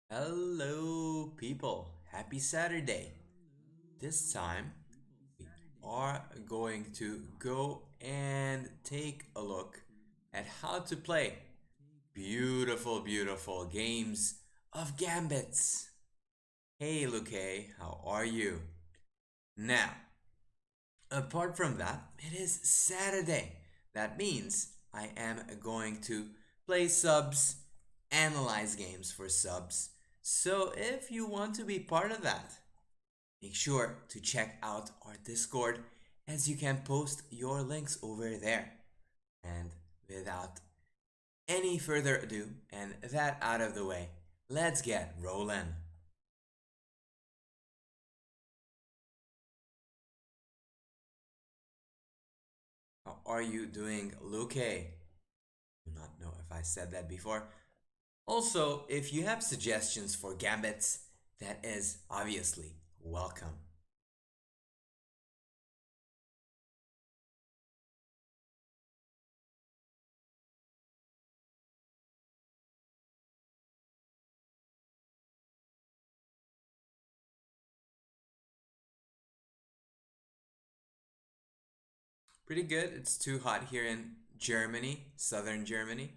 Hello, people. Happy Saturday. This time we are going to go and take a look at how to play beautiful, beautiful games of Gambits. Hey, Luke, how are you? Now, apart from that, it is Saturday. That means I am going to play subs, analyze games for subs. So if you want to be part of that, make sure to check out our Discord as you can post your links over there. And without any further ado, and that out of the way, let's get rolling. How are you doing, Luke? Do not know if I said that before. Also, if you have suggestions for gambits, that is obviously welcome. Pretty good. It's too hot here in Germany, southern Germany.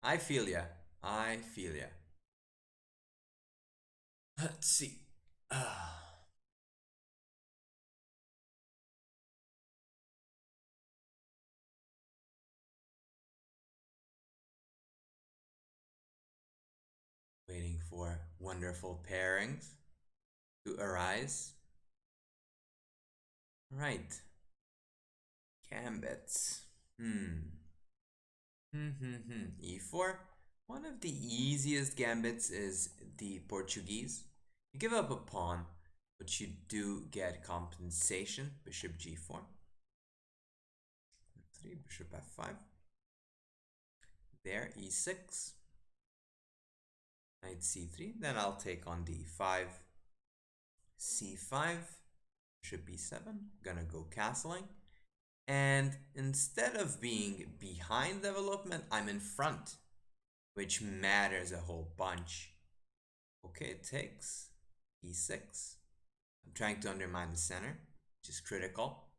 I feel ya. I feel ya. Let's see. Waiting for wonderful pairings to arise. Right. Gambits. Hmm. E4. One of the easiest gambits is the Portuguese. You give up a pawn, but you do get compensation. Bishop G4. 3, Bishop F5. There, E6. Knight C3. Then I'll take on D5. C5. Bishop B7. Gonna go castling. And instead of being behind development, I'm in front, which matters a whole bunch. Okay, it takes e6. I'm trying to undermine the center, which is critical.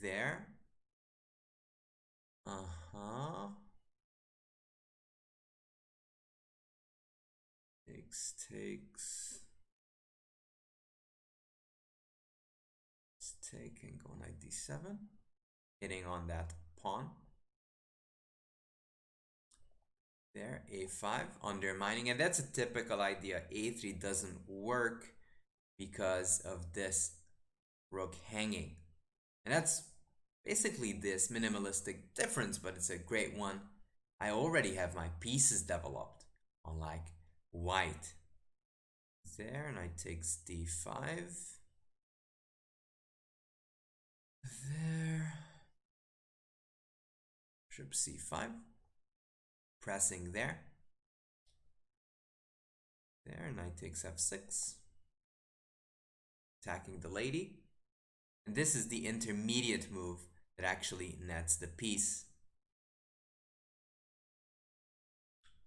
There. Uh-huh. Takes. Let's take and go knight d7. Hitting on that pawn. There, a5, undermining. And that's a typical idea. a3 doesn't work because of this rook hanging. And that's basically this minimalistic difference, but it's a great one. I already have my pieces developed, unlike white. There, knight takes d5. There. Bishop c5. Pressing there. There, knight takes f6. Attacking the lady. And this is the intermediate move that actually nets the piece.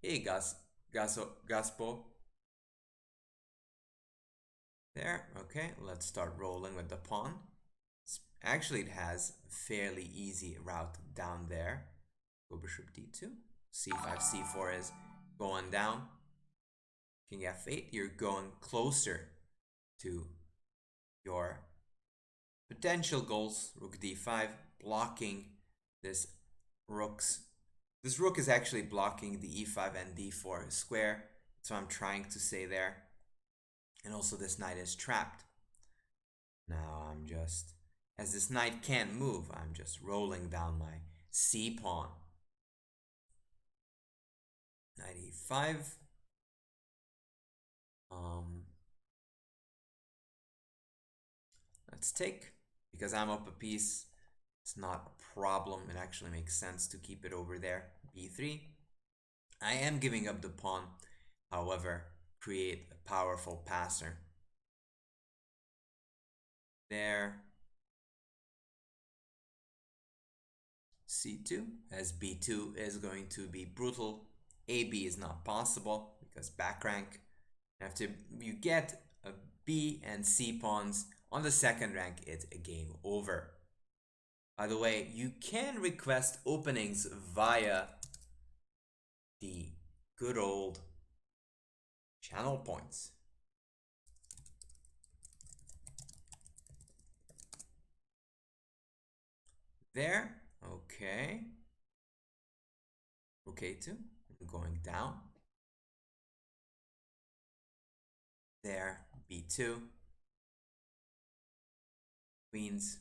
Hey, Gaspo. There, okay, let's start rolling with the pawn. Actually, it has a fairly easy route down there. Go bishop d2. c5, c4 is going down. King f8, you're going closer to your potential goals. Rook d5, blocking this rook's. This rook is actually blocking the e5 and d4 square. So I'm trying to say there. And also this knight is trapped. Now I'm just, as this knight can't move, I'm just rolling down my c pawn. Knight e5. Let's take, because I'm up a piece, it's not a problem. It actually makes sense to keep it over there. b3. I am giving up the pawn, however, create a powerful passer. There. c2, as b2 is going to be brutal AB is not possible because back rank. After you get a B and C pawns on the second rank, it's a game over. By the way, you can request openings via the good old channel points. There, okay. Okay, two. I'm going down. There, B2. Queens.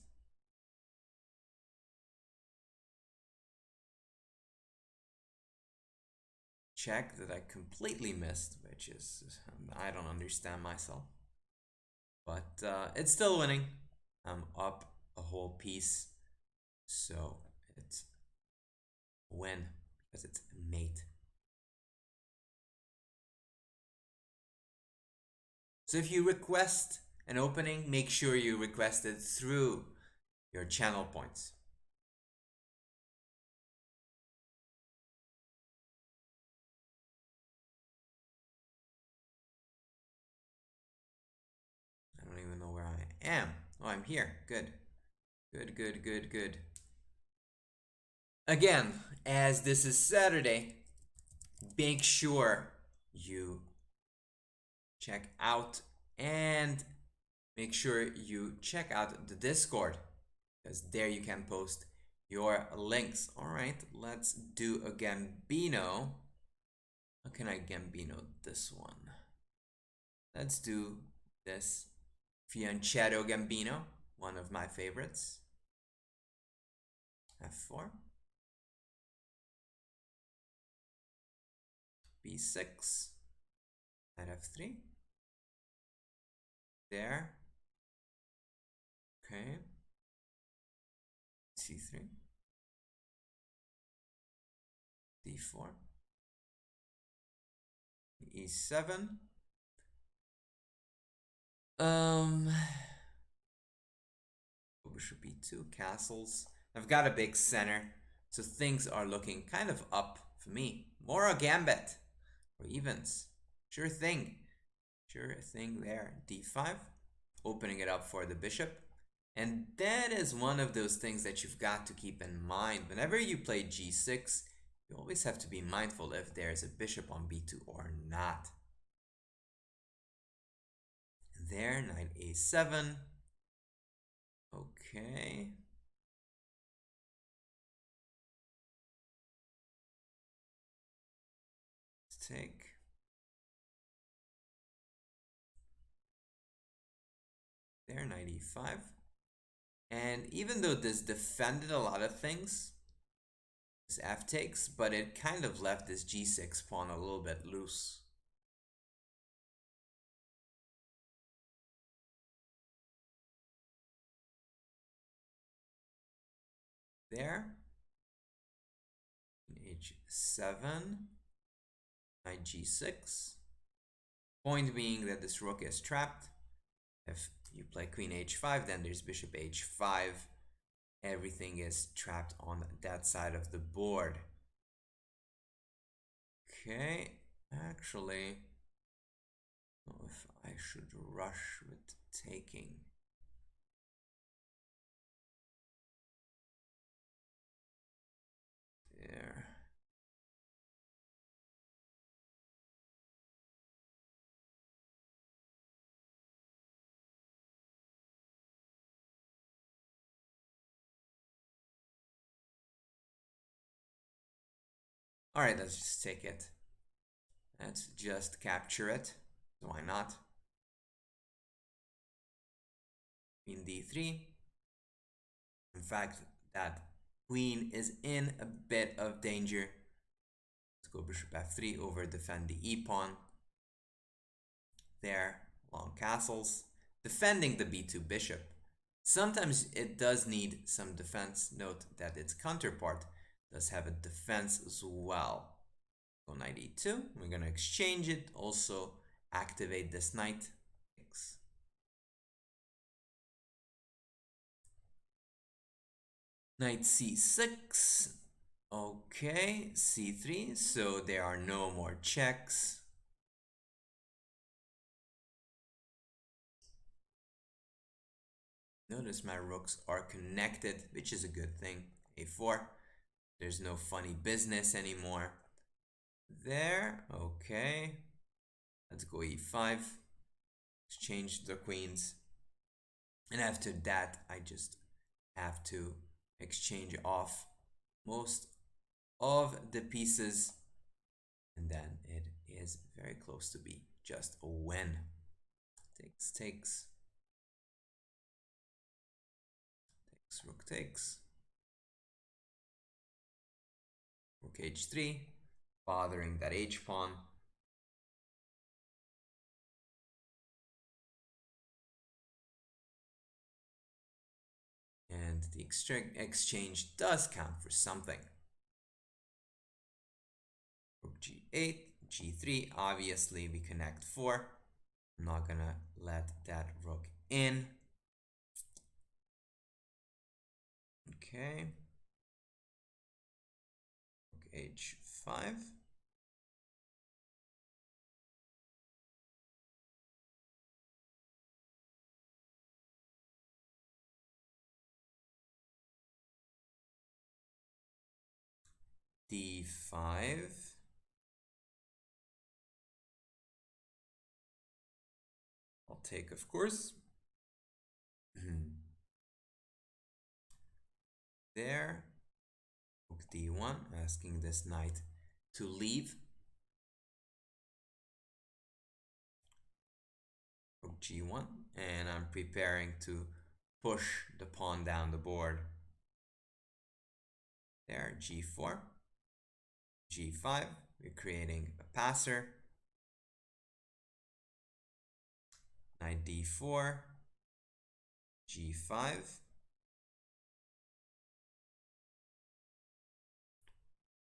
Check that I completely missed, which is, I don't understand myself. But it's still winning. I'm up a whole piece. So it's a win because it's mate. So if you request an opening, make sure you request it through your channel points. I don't even know where I am. Oh, I'm here. Good. Good, good, good, good. Again, as this is Saturday, make sure you check out and make sure you check out the Discord because there you can post your links. All right, let's do a Gambino. How can I Gambino this one? Let's do this Fianchetto Gambino, one of my favorites. F4. B6. Knight F3. There. Okay. C3. D4. E7. Bishop B2, castles. I've got a big center, so things are looking kind of up for me. More a gambit or evens. Sure thing. Sure thing there. D5. Opening it up for the bishop. And that is one of those things that you've got to keep in mind. Whenever you play G6, you always have to be mindful if there's a bishop on B2 or not. There, knight A7. Okay. Let's take. There, knight E5. And even though this defended a lot of things, this F takes, but it kind of left this G6 pawn a little bit loose. There. H7. Knight G6. Point being that this rook is trapped. If you play queen H5, then there's bishop H5. Everything is trapped on that side of the board. Okay, actually, I don't know if I should rush with taking. There. All right, let's just take it. Let's just capture it. So why not? Queen D3. In fact, that queen is in a bit of danger. Let's go bishop F3 over defend the E pawn. There, long castles. Defending the B2 bishop. Sometimes it does need some defense. Note that its counterpart does have a defense as well. Go knight E2. We're going to exchange it. Also activate this knight. Knight C6. Okay, c3, so there are no more checks. Notice my rooks are connected, which is a good thing. a4, there's no funny business anymore. There, okay. Let's go e5, exchange the queens. And after that, I just have to exchange off most of the pieces. And then it is very close to be just a win. Takes, takes, takes, rook takes. Rook h3, bothering that h pawn. And the exchange does count for something. Rook g8, g3, obviously we connect 4. I'm not gonna let that rook in. Okay. Rook h5. d5. I'll take, of course. There. Rook d1, asking this knight to leave. Rook g1, and I'm preparing to push the pawn down the board. There, g4, g5, we're creating a passer. Knight d4, g5,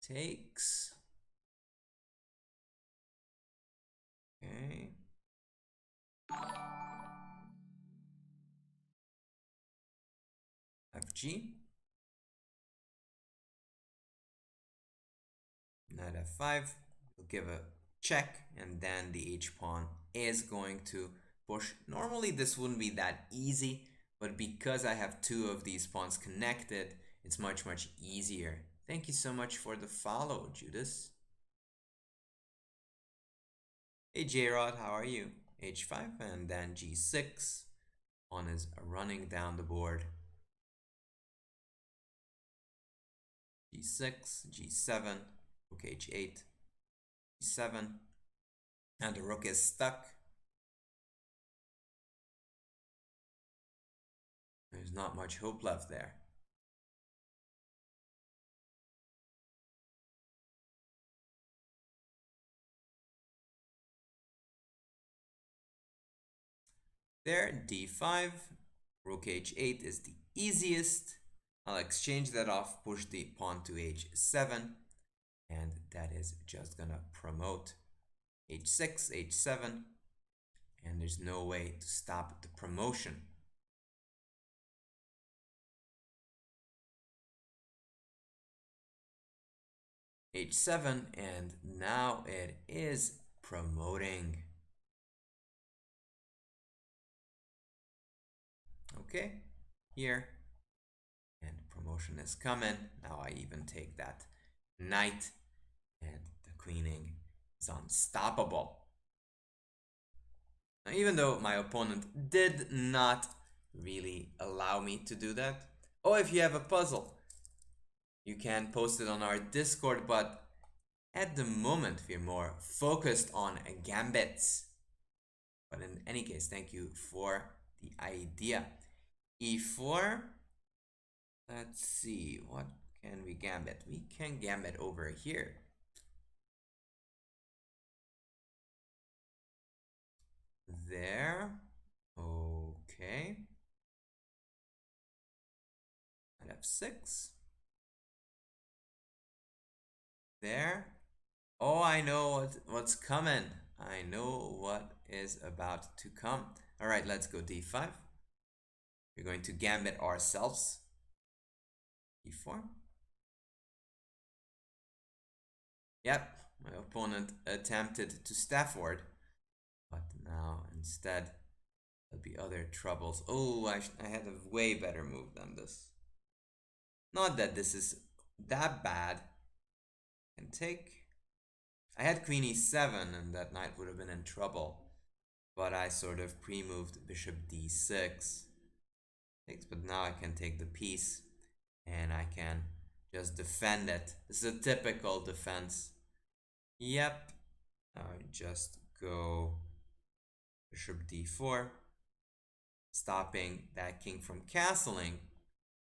takes. Okay. Fg. Knight f5. We'll give a check, and then the h pawn is going to push. Normally this wouldn't be that easy, but because I have two of these pawns connected, it's much easier. Thank you so much for the follow, Judas. Hey J-Rod, how are you? h5 and then g6. Pawn is running down the board. g6, g7, rook h8, g7, and the rook is stuck. There's not much hope left there. There, d5, rook h8 is the easiest. I'll exchange that off, push the pawn to h7, and that is just gonna promote h6, h7, and there's no way to stop the promotion. h7, and now it is promoting. Okay, here, and promotion is coming. Now I even take that knight, and the queening is unstoppable. Now, even though my opponent did not really allow me to do that. Oh, if you have a puzzle, you can post it on our Discord, but at the moment we're more focused on Gambits. But in any case, thank you for the idea. e4. Let's see, what can we gambit? We can gambit over here. There. Okay. And f6. There. Oh, I know what's coming. I know what is about to come. All right, let's go d5. We're going to gambit ourselves. e4. Yep, my opponent attempted to Stafford, but now instead there'll be other troubles. Oh, I had a way better move than this. Not that this is that bad. Can take. I had queen e7 and that knight would have been in trouble. But I sort of pre-moved bishop d6. But now I can take the piece and I can just defend it. This is a typical defense. Yep. I just go bishop d4, stopping that king from castling.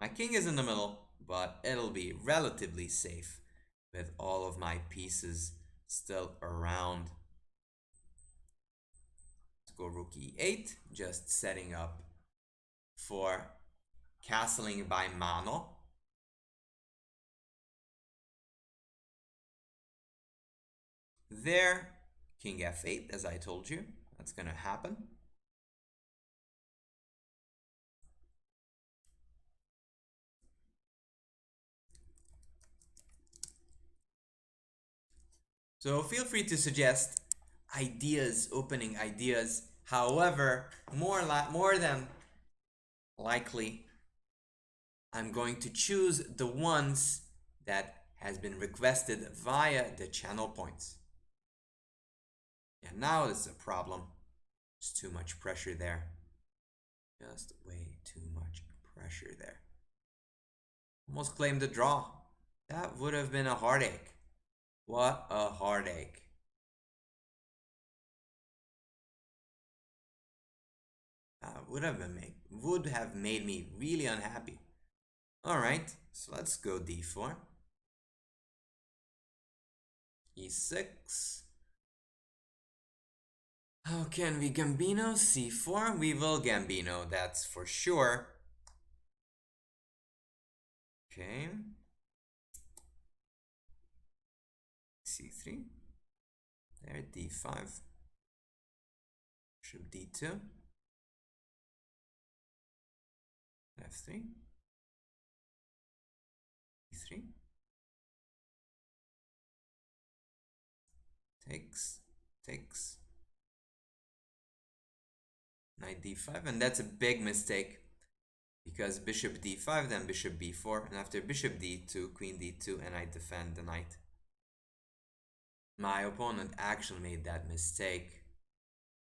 My king is in the middle, but it'll be relatively safe with all of my pieces still around. Let's go rook e8, just setting up for castling by mano. There, king f8, as I told you, that's gonna happen. So feel free to suggest ideas, opening ideas. However, more than likely, I'm going to choose the ones that has been requested via the channel points. And now this is a problem. There's too much pressure there. Just way too much pressure there. Almost claimed the draw. That would have been a heartache. What a heartache. Would have made me really unhappy. Alright, so let's go d4. e6. How can we Gambino? c4? We will Gambino, that's for sure. Okay. c3. There, d5. Bishop d2. f3. e3. Takes. Knight d5, and that's a big mistake because bishop d5, then bishop b4, and after bishop d2, queen d2, and I defend the knight. My opponent actually made that mistake.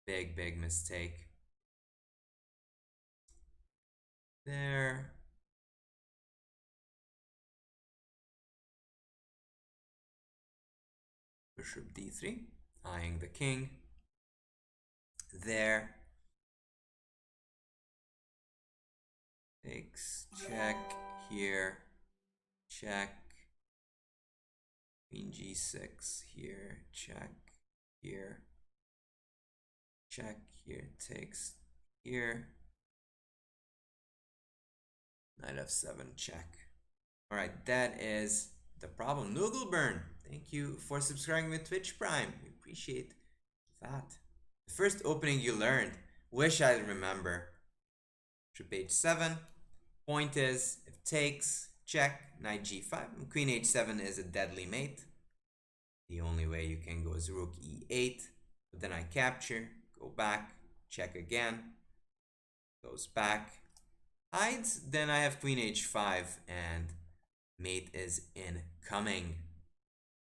Big mistake. There. Bishop d3, eyeing the king. There. Takes, check, here, check. Queen g6, here, check, here. Check, here, takes, here. Knight f7, check. Alright, that is the problem. Nugelburn, thank you for subscribing with Twitch Prime. We appreciate that. The first opening you learned. Wish I remember. Bishop h7. Point is, if takes, check, knight g5. Queen h7 is a deadly mate. The only way you can go is rook e8. But then I capture, go back, check again. Goes back. Hides, then I have queen h5 and mate is incoming.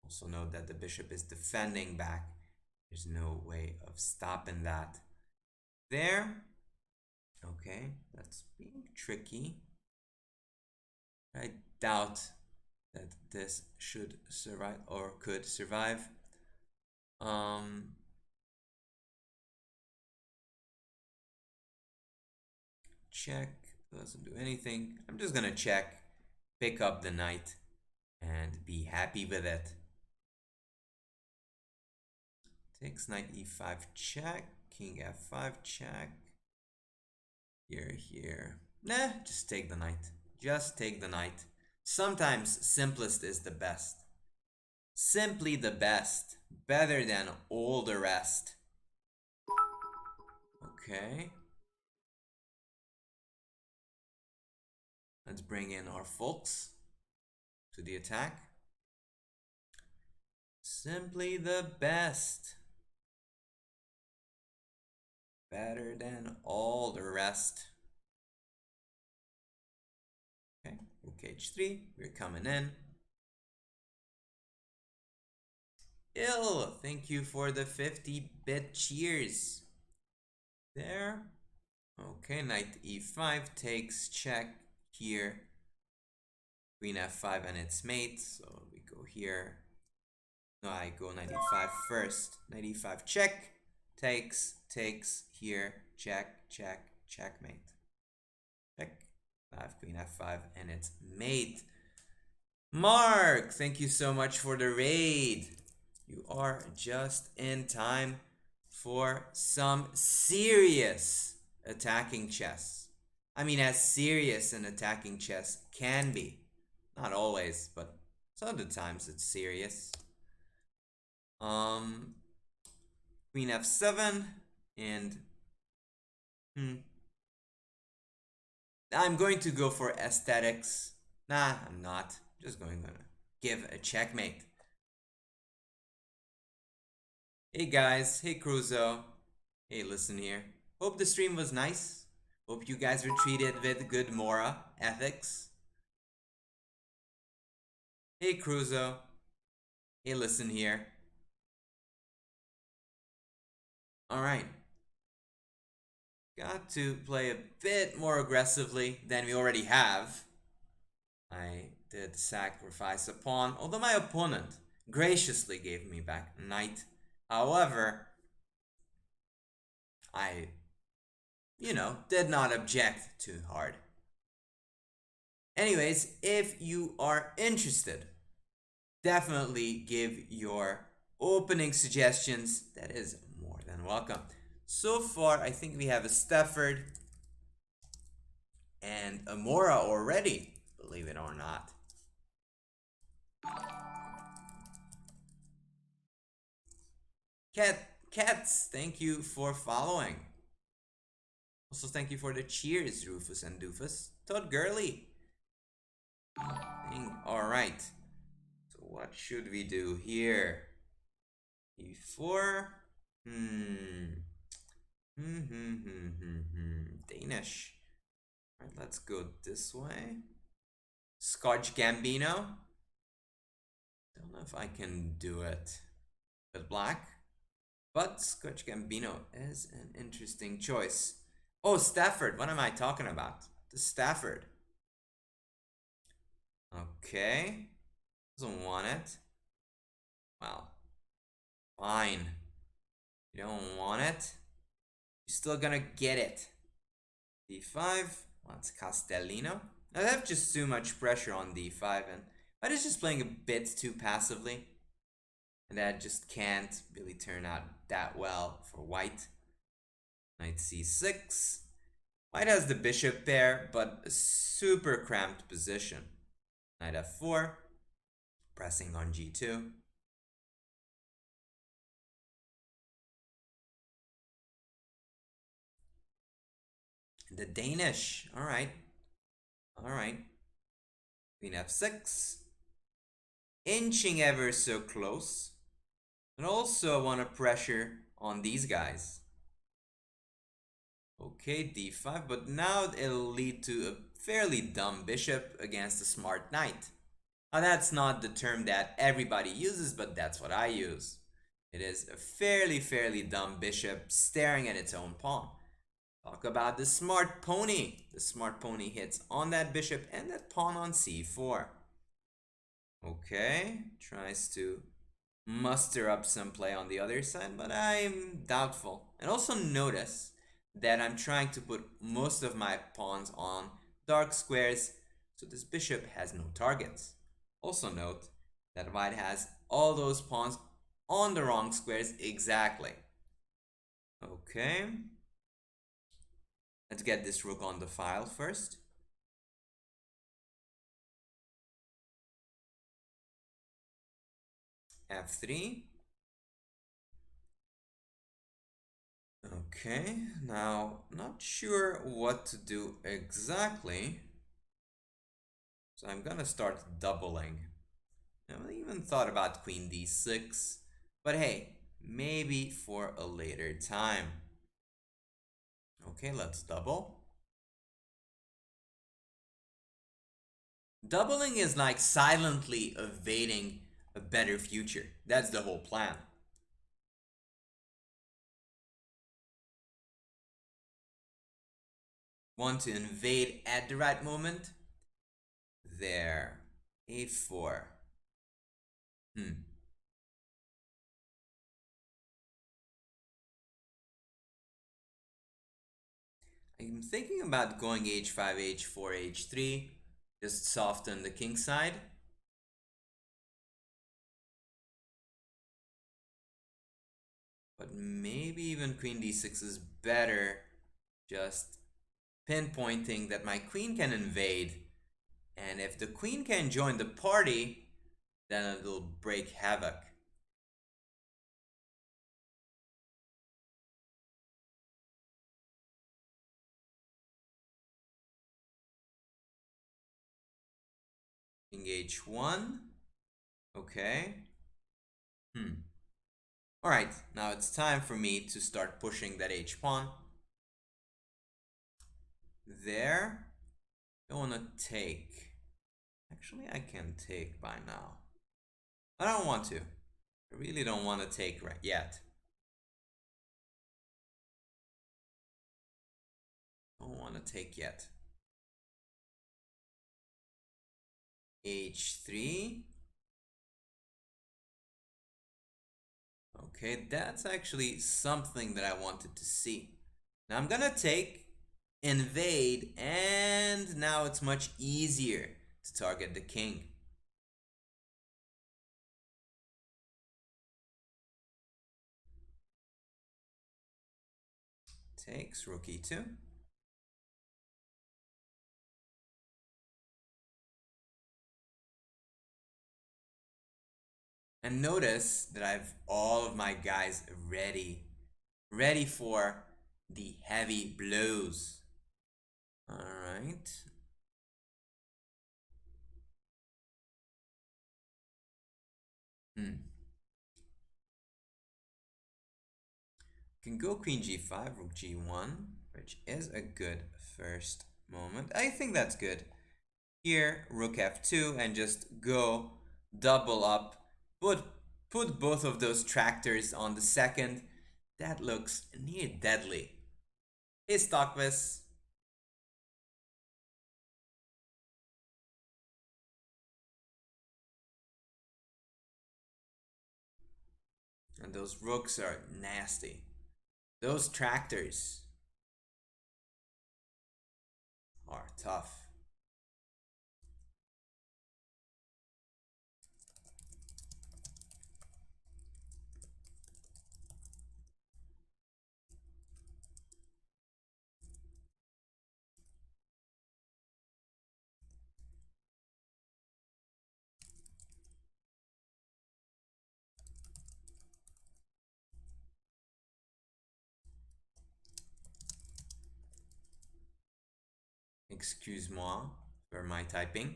Also note that the bishop is defending back. There's no way of stopping that. There. Okay, that's being tricky. I doubt that this should survive or could survive. Check, doesn't do anything. I'm just gonna check, pick up the knight, and be happy with it. Takes knight e5, check, king f5, check. Here. Nah, just take the knight. Just take the knight. Sometimes simplest is the best. Simply the best. Better than all the rest. Okay. Let's bring in our folks to the attack. Simply the best. Better than all the rest. Okay, rook h3, we're coming in. Ill, thank you for the 50-bit cheers. There. Okay, knight e5 takes check here. Queen f5 and its mate, so we go here. No, I go knight e5 first. Knight e5 check. Takes here. Check, check, checkmate. Check. I have queen f5 and it's mate. Mark, thank you so much for the raid. You are just in time for some serious attacking chess. I mean, as serious an attacking chess can be. Not always, but some of the times it's serious. Queen f7 and I'm going to go for aesthetics. Nah, I'm not. Just going to give a checkmate. Hey guys, hey Cruzo. Hey, listen here. Hope the stream was nice. Hope you guys were treated with good Mora ethics. Hey Cruzo. Hey, listen here. Alright. Got to play a bit more aggressively than we already have. I did sacrifice a pawn, although my opponent graciously gave me back a knight. However, I, did not object too hard. Anyways, if you are interested, definitely give your opening suggestions. That is more than welcome. So far, I think we have a Stafford and a Mora already, believe it or not. Cats, thank you for following. Also, thank you for the cheers, Rufus and Doofus. Todd Gurley. Alright. So what should we do here? E4. Danish. Alright, let's go this way. Scotch Gambino. Don't know if I can do it with black. But Scotch Gambino is an interesting choice. Oh, Stafford. What am I talking about? The Stafford. Okay. Doesn't want it. Well, fine. You don't want it. You're still gonna get it. D5. Wants Castellino. I have just too much pressure on D5, and White is just playing a bit too passively. And that just can't really turn out that well for White. Knight C6. White has the bishop pair, but a super cramped position. Knight F4. Pressing on G2. The Danish. Alright. Alright. Queen F6. Inching ever so close. And also I want to pressure on these guys. Okay, D5, but now it'll lead to a fairly dumb bishop against a smart knight. Now that's not the term that everybody uses, but that's what I use. It is a fairly dumb bishop staring at its own pawn. Talk about the smart pony. The smart pony hits on that bishop and that pawn on c4. Okay, tries to muster up some play on the other side, but I'm doubtful. And also notice that I'm trying to put most of my pawns on dark squares, so this bishop has no targets. Also note that White has all those pawns on the wrong squares exactly. Okay. Let's get this rook on the file first. F3. Okay, now not sure what to do exactly. So I'm gonna start doubling. I even thought about queen d6, but hey, maybe for a later time. Okay, let's double. Doubling is like silently evading a better future. That's the whole plan. Want to invade at the right moment? There. A4. Hmm. I'm thinking about going h5, h4, h3. Just soften the king side. But maybe even queen d6 is better. Just pinpointing that my queen can invade. And if the queen can join the party, then it'll break havoc. King h1. Okay. Alright, now it's time for me to start pushing that h-pawn. There. Don't want to take. Actually, I can take by now. I don't want to. I really don't want to take right yet. Don't want to take yet. h3. Okay, that's actually something that I wanted to see. Now I'm gonna take, invade, and now it's much easier to target the king. Takes rook e2. And notice that I have all of my guys ready for the heavy blows. All right. Can go queen g5, rook g1, which is a good first moment. I think that's good. Here, rook f2, and just go double up. Put both of those tractors on the second. That looks near deadly. Hey, Stockvis. And those rooks are nasty. Those tractors are tough. Excuse-moi for my typing.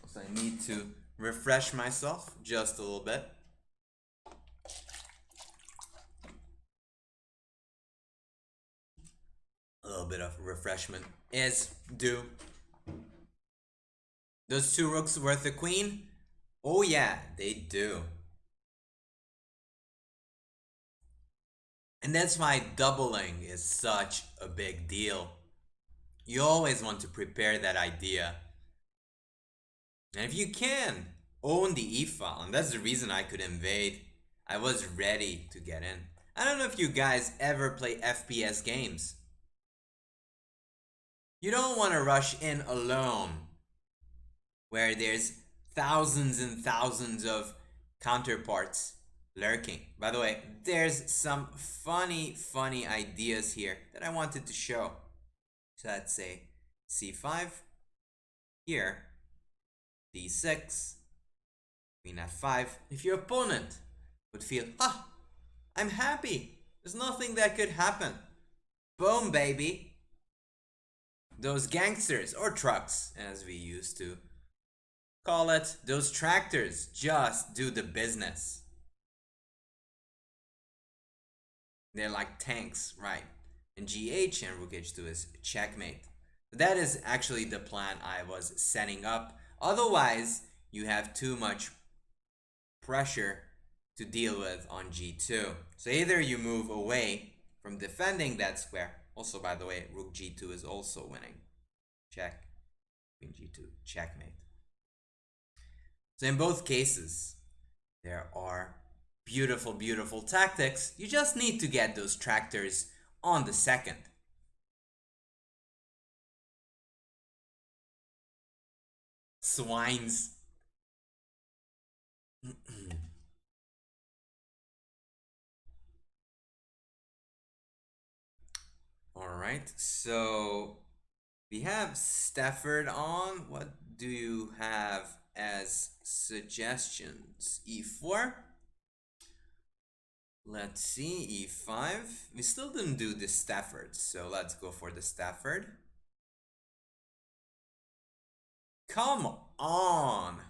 So I need to refresh myself just a little bit. A little bit of refreshment is due. Those two rooks worth a queen? Oh yeah, they do. And that's why doubling is such a big deal. You always want to prepare that idea. And if you can, own the e-file. And that's the reason I could invade. I was ready to get in. I don't know if you guys ever play FPS games. You don't want to rush in alone, where there's thousands and thousands of counterparts lurking. By the way, there's some funny ideas here that I wanted to show. So let's say c5, here, d6, queen f5. If your opponent would feel, I'm happy, there's nothing that could happen. Boom, baby. Those gangsters, or trucks, as we used to call it, those tractors just do the business. They're like tanks, right? And GH and Rook H2 is checkmate. That is actually the plan I was setting up. Otherwise, you have too much pressure to deal with on G2. So either you move away from defending that square. Also, by the way, Rook G2 is also winning. Check. Queen G2, checkmate. So in both cases, there are beautiful, beautiful tactics. You just need to get those tractors on the second. Swines. Alright, so we have Stafford on. What do you have as suggestions? E4? Let's see, E5. We still didn't do the Stafford, so let's go for the Stafford. Come on!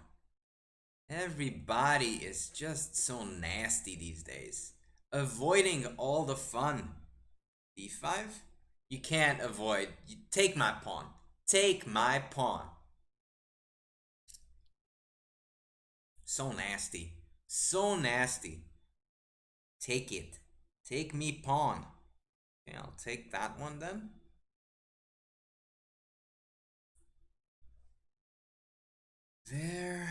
Everybody is just so nasty these days. Avoiding all the fun. D5? You can't avoid. You take my pawn. Take my pawn. So nasty. So nasty. Take it. Take me pawn. Okay, I'll take that one then. There.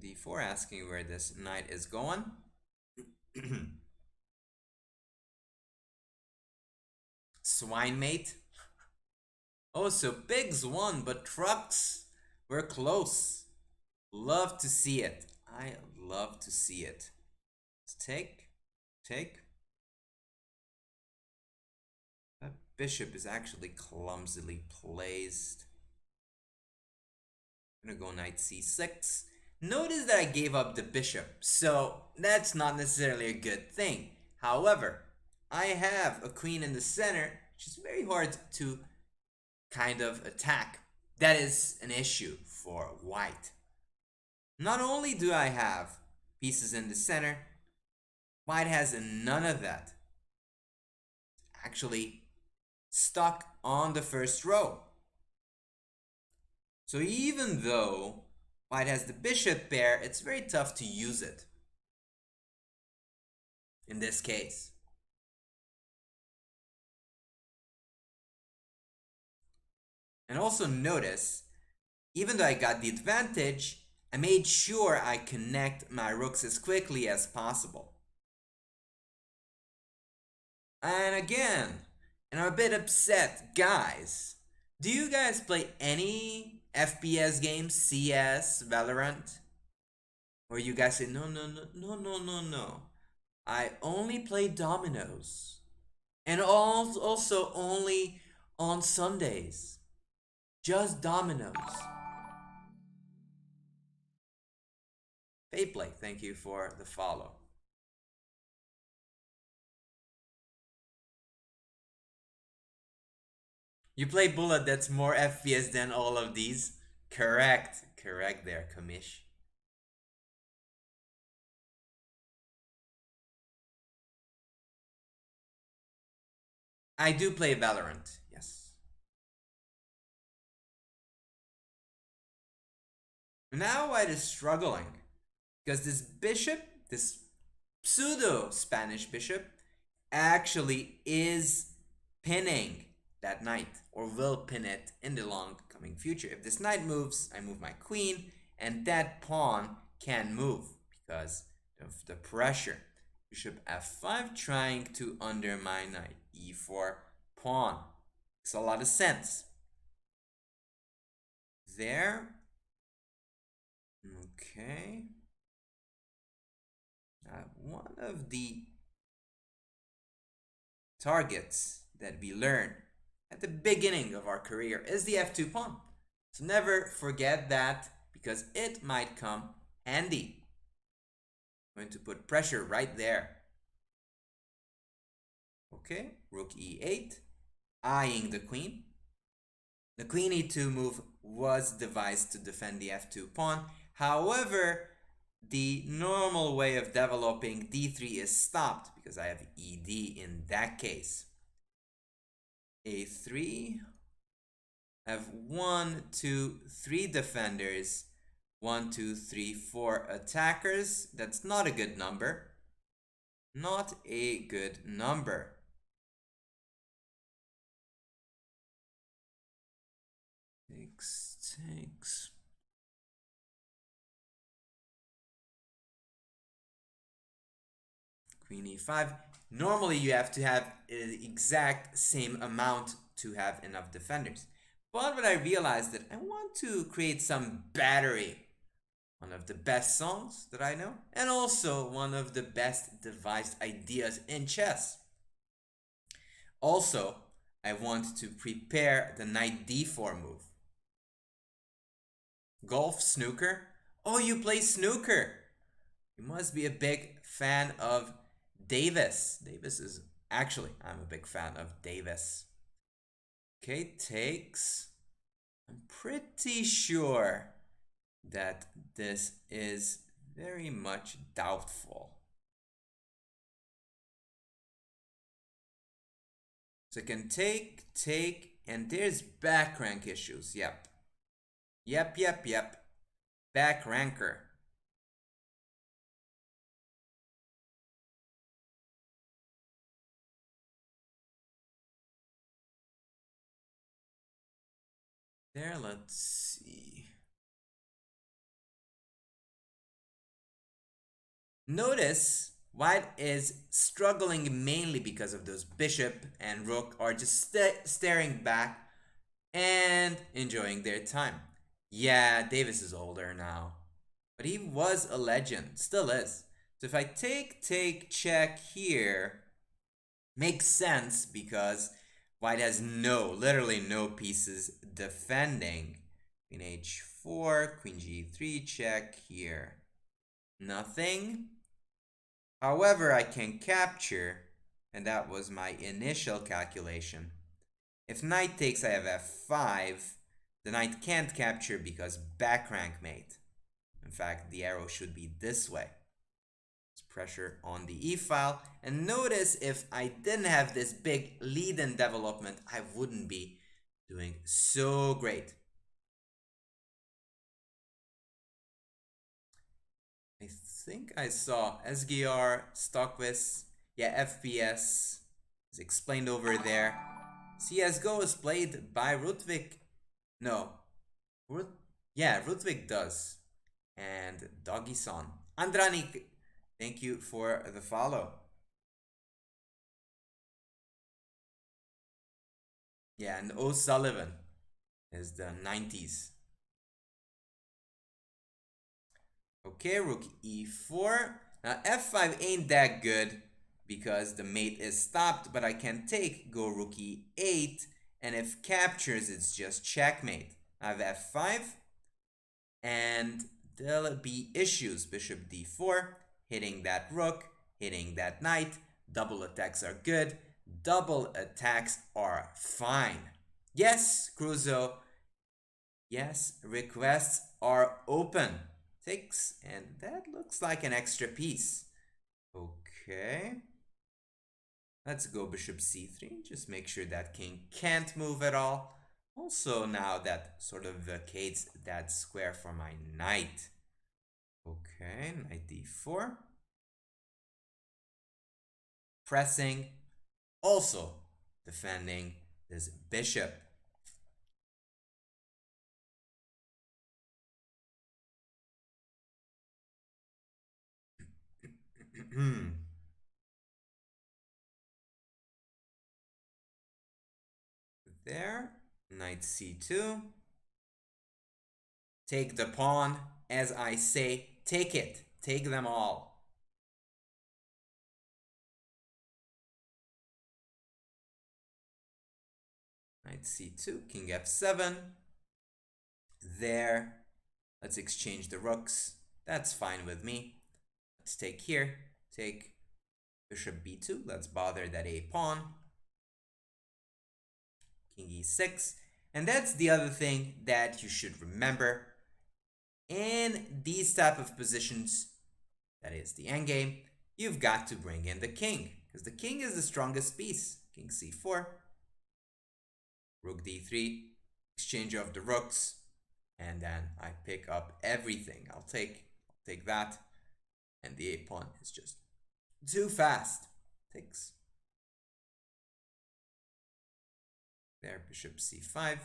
D4 asking where this knight is going. Swine mate. Oh, so pigs won, but trucks were close. Love to see it. I love to see it. Let's take. That bishop is actually clumsily placed. I'm gonna go knight c6. Notice that I gave up the bishop, so that's not necessarily a good thing. However, I have a queen in the center, which is very hard to kind of attack. That is an issue for white. Not only do I have pieces in the center, white has none of that. Actually stuck on the first row. So even though white has the bishop pair, it's very tough to use it in this case. And also notice, even though I got the advantage, I made sure I connect my rooks as quickly as possible. And again, and I'm a bit upset, guys. Do you guys play any FPS games, CS, Valorant? Or you guys say, no. I only play dominoes. And also only on Sundays. Just dominoes. Payplay, thank you for the follow. You play Bullet that's more FPS than all of these? Correct there, Kamish. I do play Valorant, yes. Now white is struggling because this bishop, this pseudo Spanish bishop, actually is pinning that knight, or will pin it in the long coming future. If this knight moves, I move my queen, and that pawn can move because of the pressure. Bishop f5 trying to undermine knight e4 pawn. Makes a lot of sense. There. Okay. One of the targets that we learn at the beginning of our career is the f2 pawn. So never forget that because it might come handy Going to put pressure right there. Okay, rook e8, eyeing the queen. The queen e2 move was devised to defend the f2 pawn. However, the normal way of developing d3 is stopped because I have ed in that case. a3. I have 1, 2, 3 defenders. 1, 2, 3, 4 attackers. That's not a good number. Not a good number. Takes. Queen e5. Normally you have to have the exact same amount to have enough defenders. But what I realized that I want to create some battery. One of the best songs that I know, and also one of the best devised ideas in chess. Also, I want to prepare the knight d4 move. Golf, snooker? Oh, you play snooker! You must be a big fan of Davis. Davis is actually, I'm a big fan of Davis. Okay, takes. I'm pretty sure that this is very much doubtful. So I can take, and there's back rank issues. Yep. Back ranker. There, let's see. Notice white is struggling mainly because of those bishop and rook are just staring back and enjoying their time. Yeah, Davis is older now, but he was a legend, still is. So if I take, check here, makes sense because white has literally no pieces defending. Queen h4, queen g3, check here. Nothing. However, I can capture, and that was my initial calculation. If knight takes, I have f5. The knight can't capture because back rank mate. In fact, the arrow should be this way. It's pressure on the e-file. And notice if I didn't have this big lead in development, I wouldn't be doing so great. I think I saw SGR, Stockwiz, yeah, FPS is explained over there. CSGO is played by Rudvik. No, yeah, Rudvik does. And Doggy-san. Andranik, thank you for the follow. Yeah, and O'Sullivan is the 90s. Okay, rook e4. Now f5 ain't that good because the mate is stopped, but I can take, go rook e8, and if captures, it's just checkmate. I have f5, and there'll be issues. Bishop d4, hitting that rook, hitting that knight. Double attacks are good. Double attacks are fine. Yes, Cruzo. Yes, requests are open. Takes, and that looks like an extra piece. Okay. Let's go bishop c3. Just make sure that king can't move at all. Also, now that sort of vacates that square for my knight. Okay, knight d4. Pressing. Also defending this bishop. There, knight c2. Take the pawn, as I say, take it. Take them all. Knight c2, king f7. There. Let's exchange the rooks. That's fine with me. Let's take here. Take bishop b2. Let's bother that a pawn. King e6. And that's the other thing that you should remember. In these type of positions, that is the endgame, you've got to bring in the king, because the king is the strongest piece. King c4, rook d3, exchange of the rooks, and then I pick up everything. I'll take that, and the a pawn is just too fast. Takes. There, bishop c5.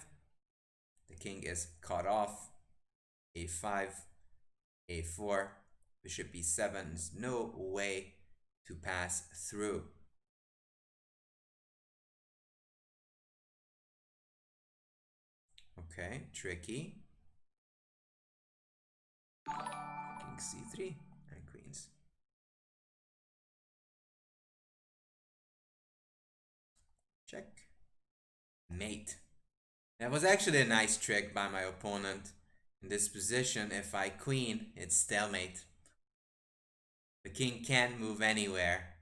The king is cut off. a5, a4, bishop e7. There's no way to pass through. Okay, tricky. King c3 and queens. Check. Mate. That was actually a nice trick by my opponent. In this position, if I queen, it's stalemate. The king can't move anywhere.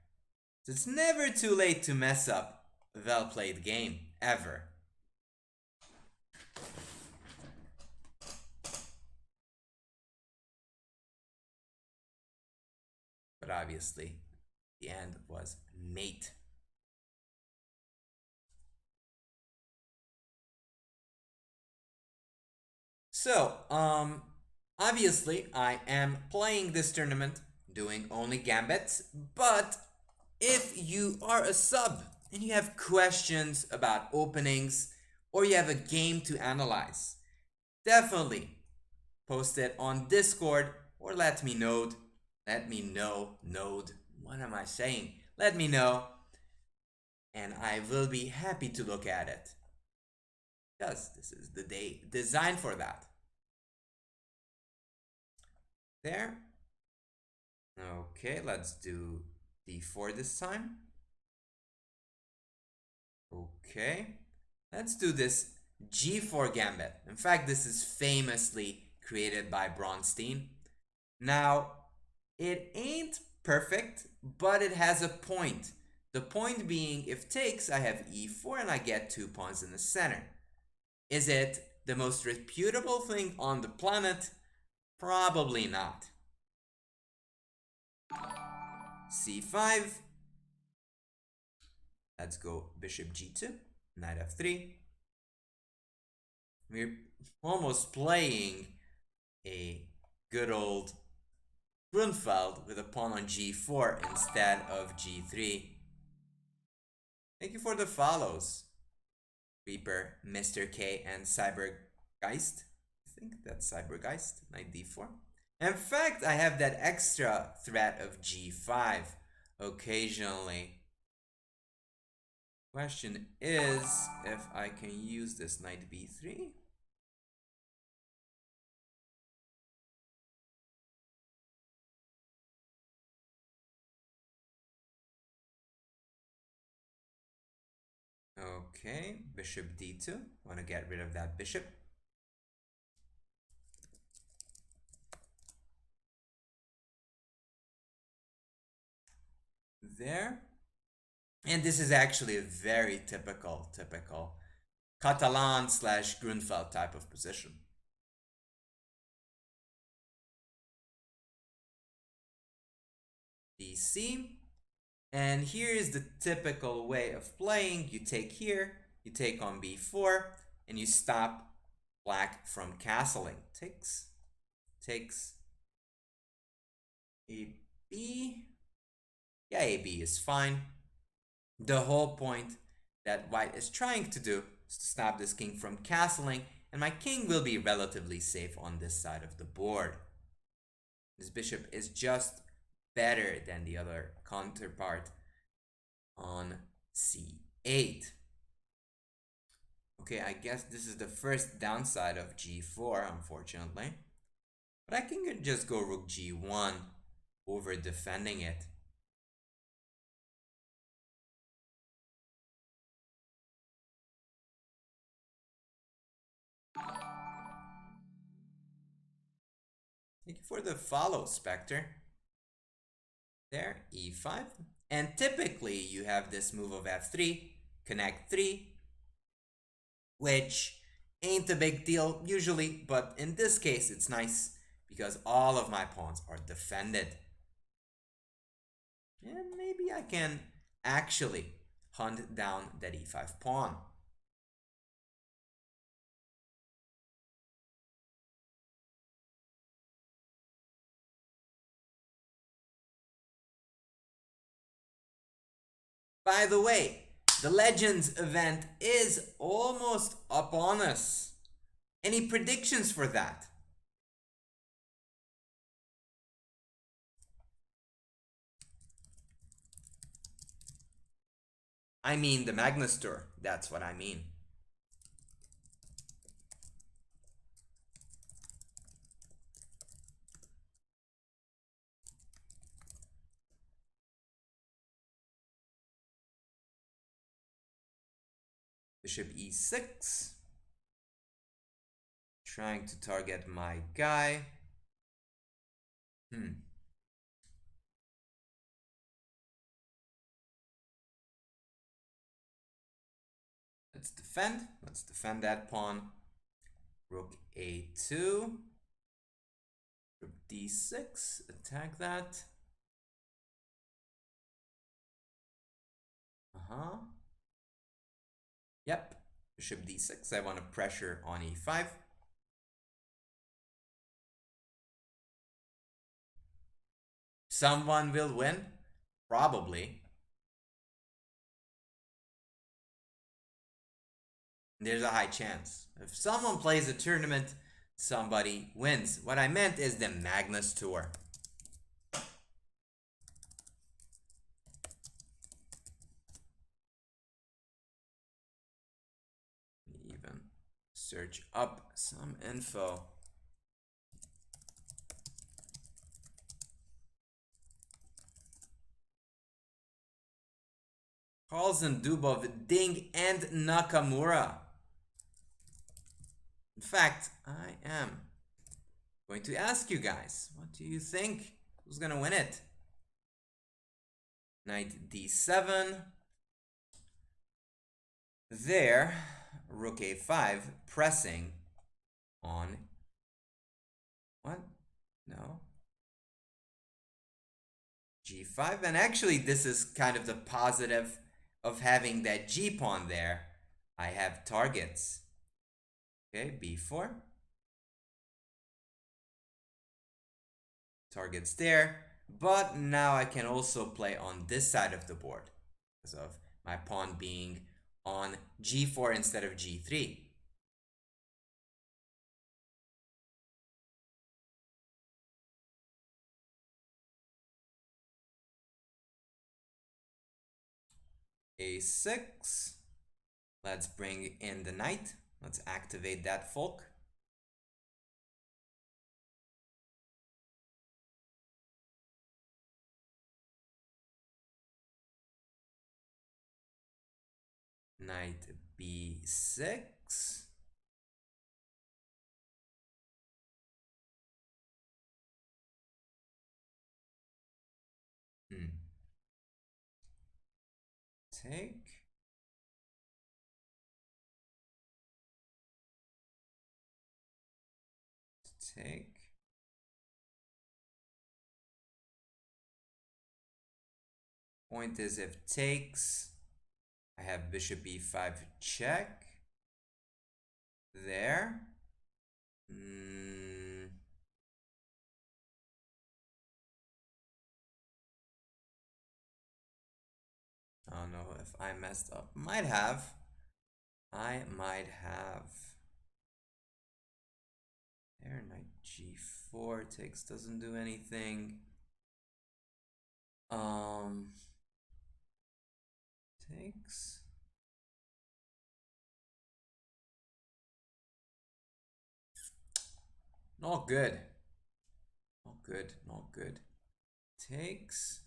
So it's never too late to mess up a well-played game, ever. But obviously, the end was mate. So, obviously, I am playing this tournament, doing only Gambits, but if you are a sub and you have questions about openings or you have a game to analyze, definitely post it on Discord or let me know. Let me know. What am I saying? Let me know, and I will be happy to look at it. Because this is the day designed for that. There. Okay, let's do d4 this time. Okay, let's do this g4 gambit. In fact, this is famously created by Bronstein. Now, it ain't perfect, but it has a point. The point being, if takes, I have e4 and I get 2 pawns in the center. Is it the most reputable thing on the planet? Probably not. c5. Let's go bishop g2, knight f3. We're almost playing a good old Grunfeld with a pawn on g4 instead of g3. Thank you for the follows, Reaper, Mr. K, and Cybergeist. I think that's Cybergeist, knight d4. In fact, I have that extra threat of g5 occasionally. Question is if I can use this knight b3. Okay, bishop d2. Want to get rid of that bishop. There. And this is actually a very typical Catalan / Grunfeld type of position. BC. And here is the typical way of playing. You take here, you take on b4, and you stop black from castling. Takes. AB. Yeah, AB is fine. The whole point that white is trying to do is to stop this king from castling, and my king will be relatively safe on this side of the board. This bishop is just better than the other counterpart on c8. Okay, I guess this is the first downside of g4, unfortunately. But I can just go rook g1 over defending it. Thank you for the follow, Spectre. There, e5. And typically you have this move of f3, connect 3, which ain't a big deal usually, but in this case it's nice because all of my pawns are defended. And maybe I can actually hunt down that e5 pawn. By the way, the Legends event is almost upon us. Any predictions for that? I mean the Magnus Tour, that's what I mean. Bishop e6. Trying to target my guy. Let's defend. Let's defend that pawn. Rook a2. Rook d6. Attack that. Yep. Bishop d6. I want to pressure on e5. Someone will win. Probably. There's a high chance. If someone plays a tournament, somebody wins. What I meant is the Magnus Tour. Even search up some info. Carlsen, Dubov, Ding, and Nakamura. In fact, I am going to ask you guys, what do you think? Who's gonna win it? Knight d7. There, rook a5, pressing on what? No. g5, and actually this is kind of the positive of having that g pawn there. I have targets. Okay, b4. Targets there, but now I can also play on this side of the board because of my pawn being on g4 instead of g3. a6. Let's bring in the knight. Let's activate that fork. Knight b6. Take. Take. Point is if takes, I have bishop e5 check. There. I don't know if I messed up. Might have. I might have. There, knight g4 takes doesn't do anything. Takes. Not good. Not good. Not good. Takes.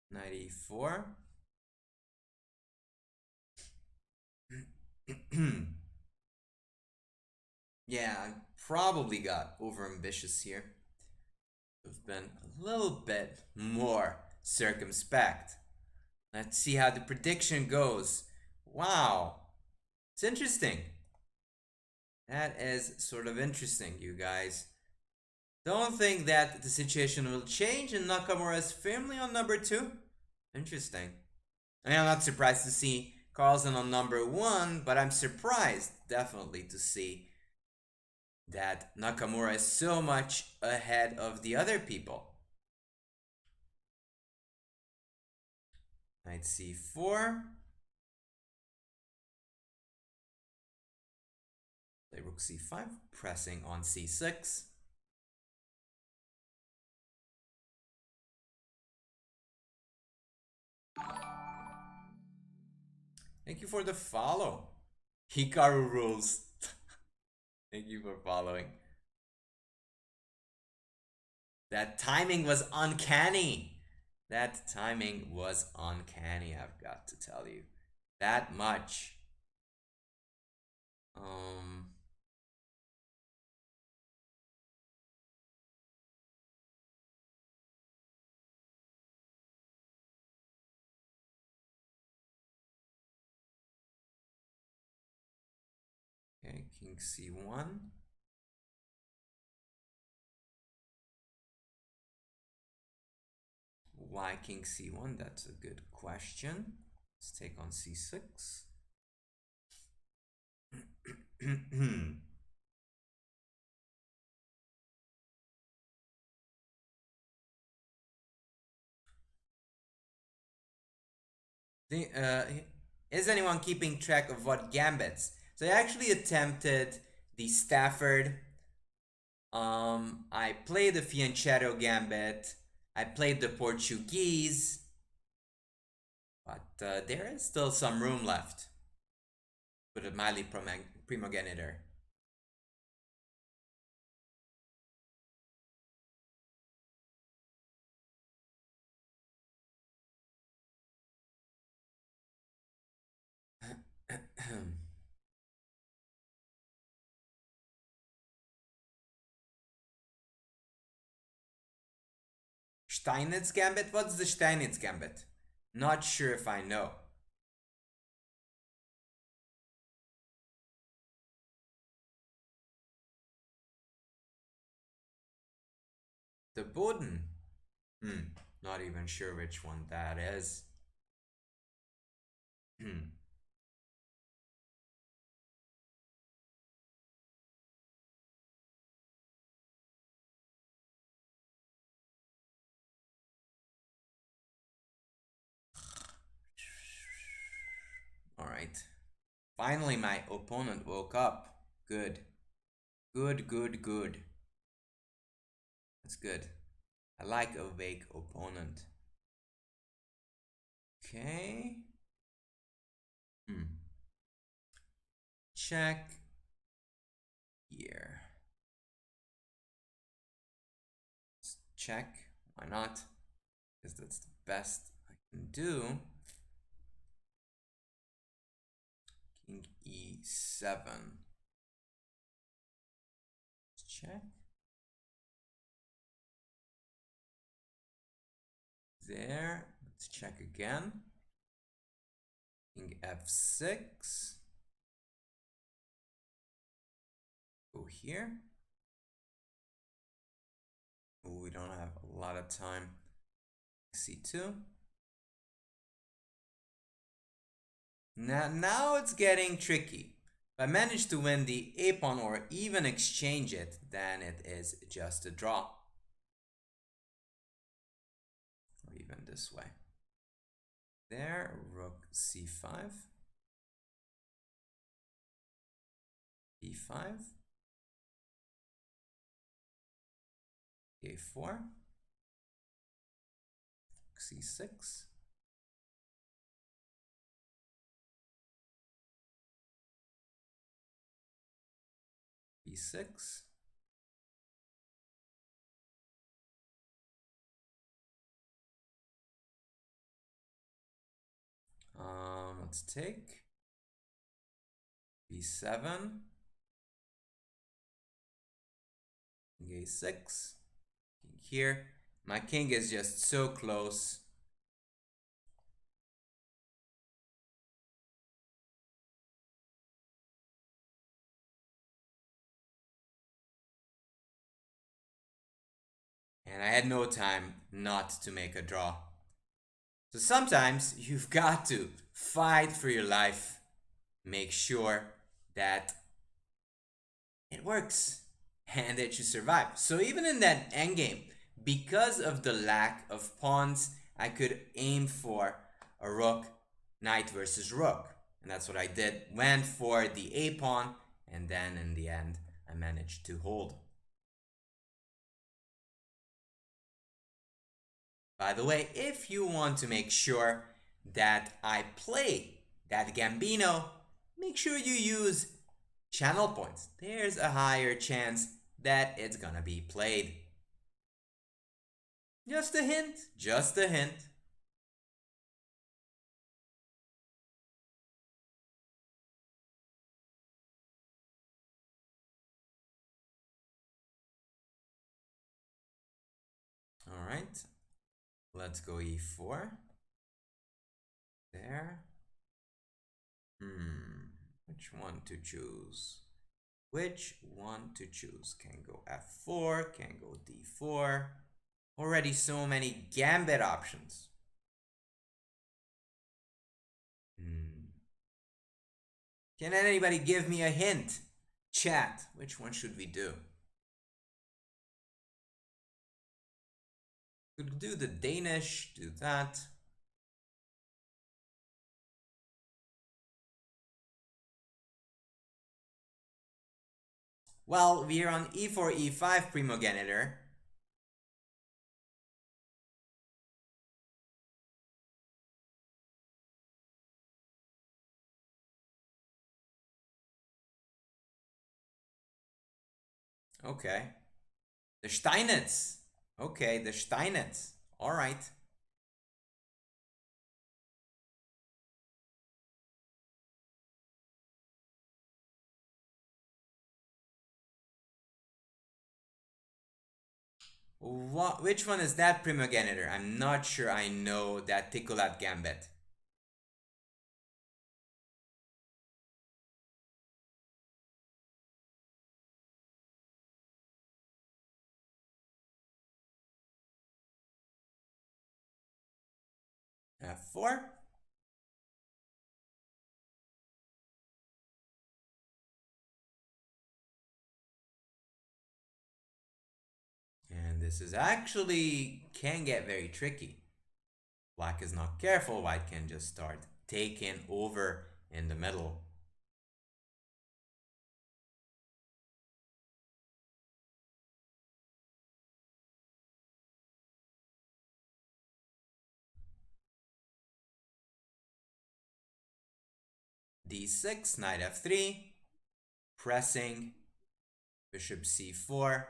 Knight e4. Yeah, I probably got over ambitious here. have been a little bit more circumspect. Let's see how the prediction goes. Wow, it's interesting. That is sort of interesting, you guys. Don't think that the situation will change and Nakamura is firmly on number 2. Interesting. I mean, I'm not surprised to see Carlsen on number 1, but I'm surprised, definitely, to see that Nakamura is so much ahead of the other people. Knight c4. Play rook c5, pressing on c6. Thank you for the follow. Hikaru rules. Thank you for following. That timing was uncanny. That timing was uncanny, I've got to tell you. That much. Okay, king c1. Why king c1? That's a good question. Let's take on c6. Is anyone keeping track of what gambits? So I actually attempted the Stafford. I played the Fianchetto gambit. I played the Portuguese. But there is still some room left with a Mali primogenitor. Steinitz gambit? What's the Steinitz gambit? Not sure if I know. The Boden? Not even sure which one that is. Alright. Finally, my opponent woke up. Good. Good. That's good. I like a vague opponent. Okay. Check. Here. Let's check. Why not? Because that's the best I can do. King e7. Let's check. There. Let's check again. King f6. Go here. Oh, we don't have a lot of time. c2. Now it's getting tricky. If I manage to win the a pawn or even exchange it, then it is just a draw. Or even this way. There, rook c5. e5. a4. c6. b6. Let's take b7, king a6, king here. My king is just so close. And I had no time not to make a draw. So sometimes you've got to fight for your life. Make sure that it works and that you survive. So even in that endgame, because of the lack of pawns, I could aim for a rook, knight versus rook. And that's what I did. Went for the A pawn, and then in the end, I managed to hold. By the way, if you want to make sure that I play that Gambino, make sure you use channel points. There's a higher chance that it's gonna be played. Just a hint, just a hint. All right, let's go e4. There. Which one to choose? Which one to choose? Can go f4, can go d4. Already so many gambit options. Hmm. Can anybody give me a hint? Chat, which one should we do? Could do the Danish, do that. Well, we're on e4, e5 primogenitor. Okay. The Steinitz. Okay, the Steinitz. All right. Which one is that primogenitor? I'm not sure I know that Ticolat Gambit. F4. And this is actually can get very tricky. Black is not careful, white can just start taking over in the middle. D6, knight f3, pressing, bishop c4.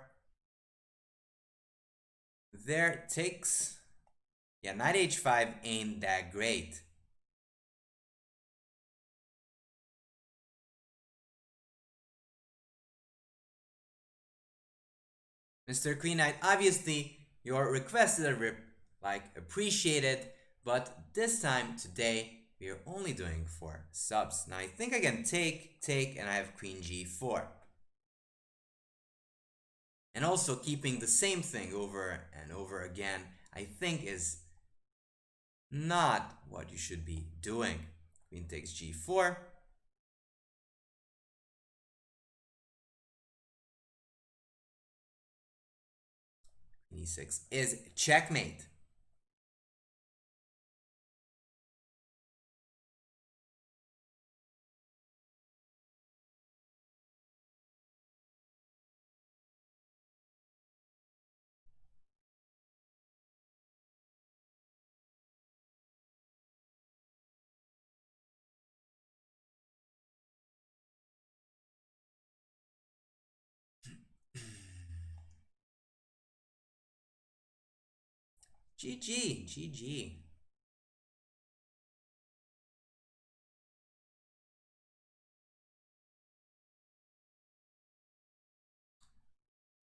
There takes. Yeah, knight h5 ain't that great. Mr. Queen Knight, obviously your request is appreciated, but this time today we are only doing for subs. Now I think I can take, and I have Queen G4. And also keeping the same thing over and over again, I think is not what you should be doing. Queen takes G4. Queen E6 is checkmate. GG, GG.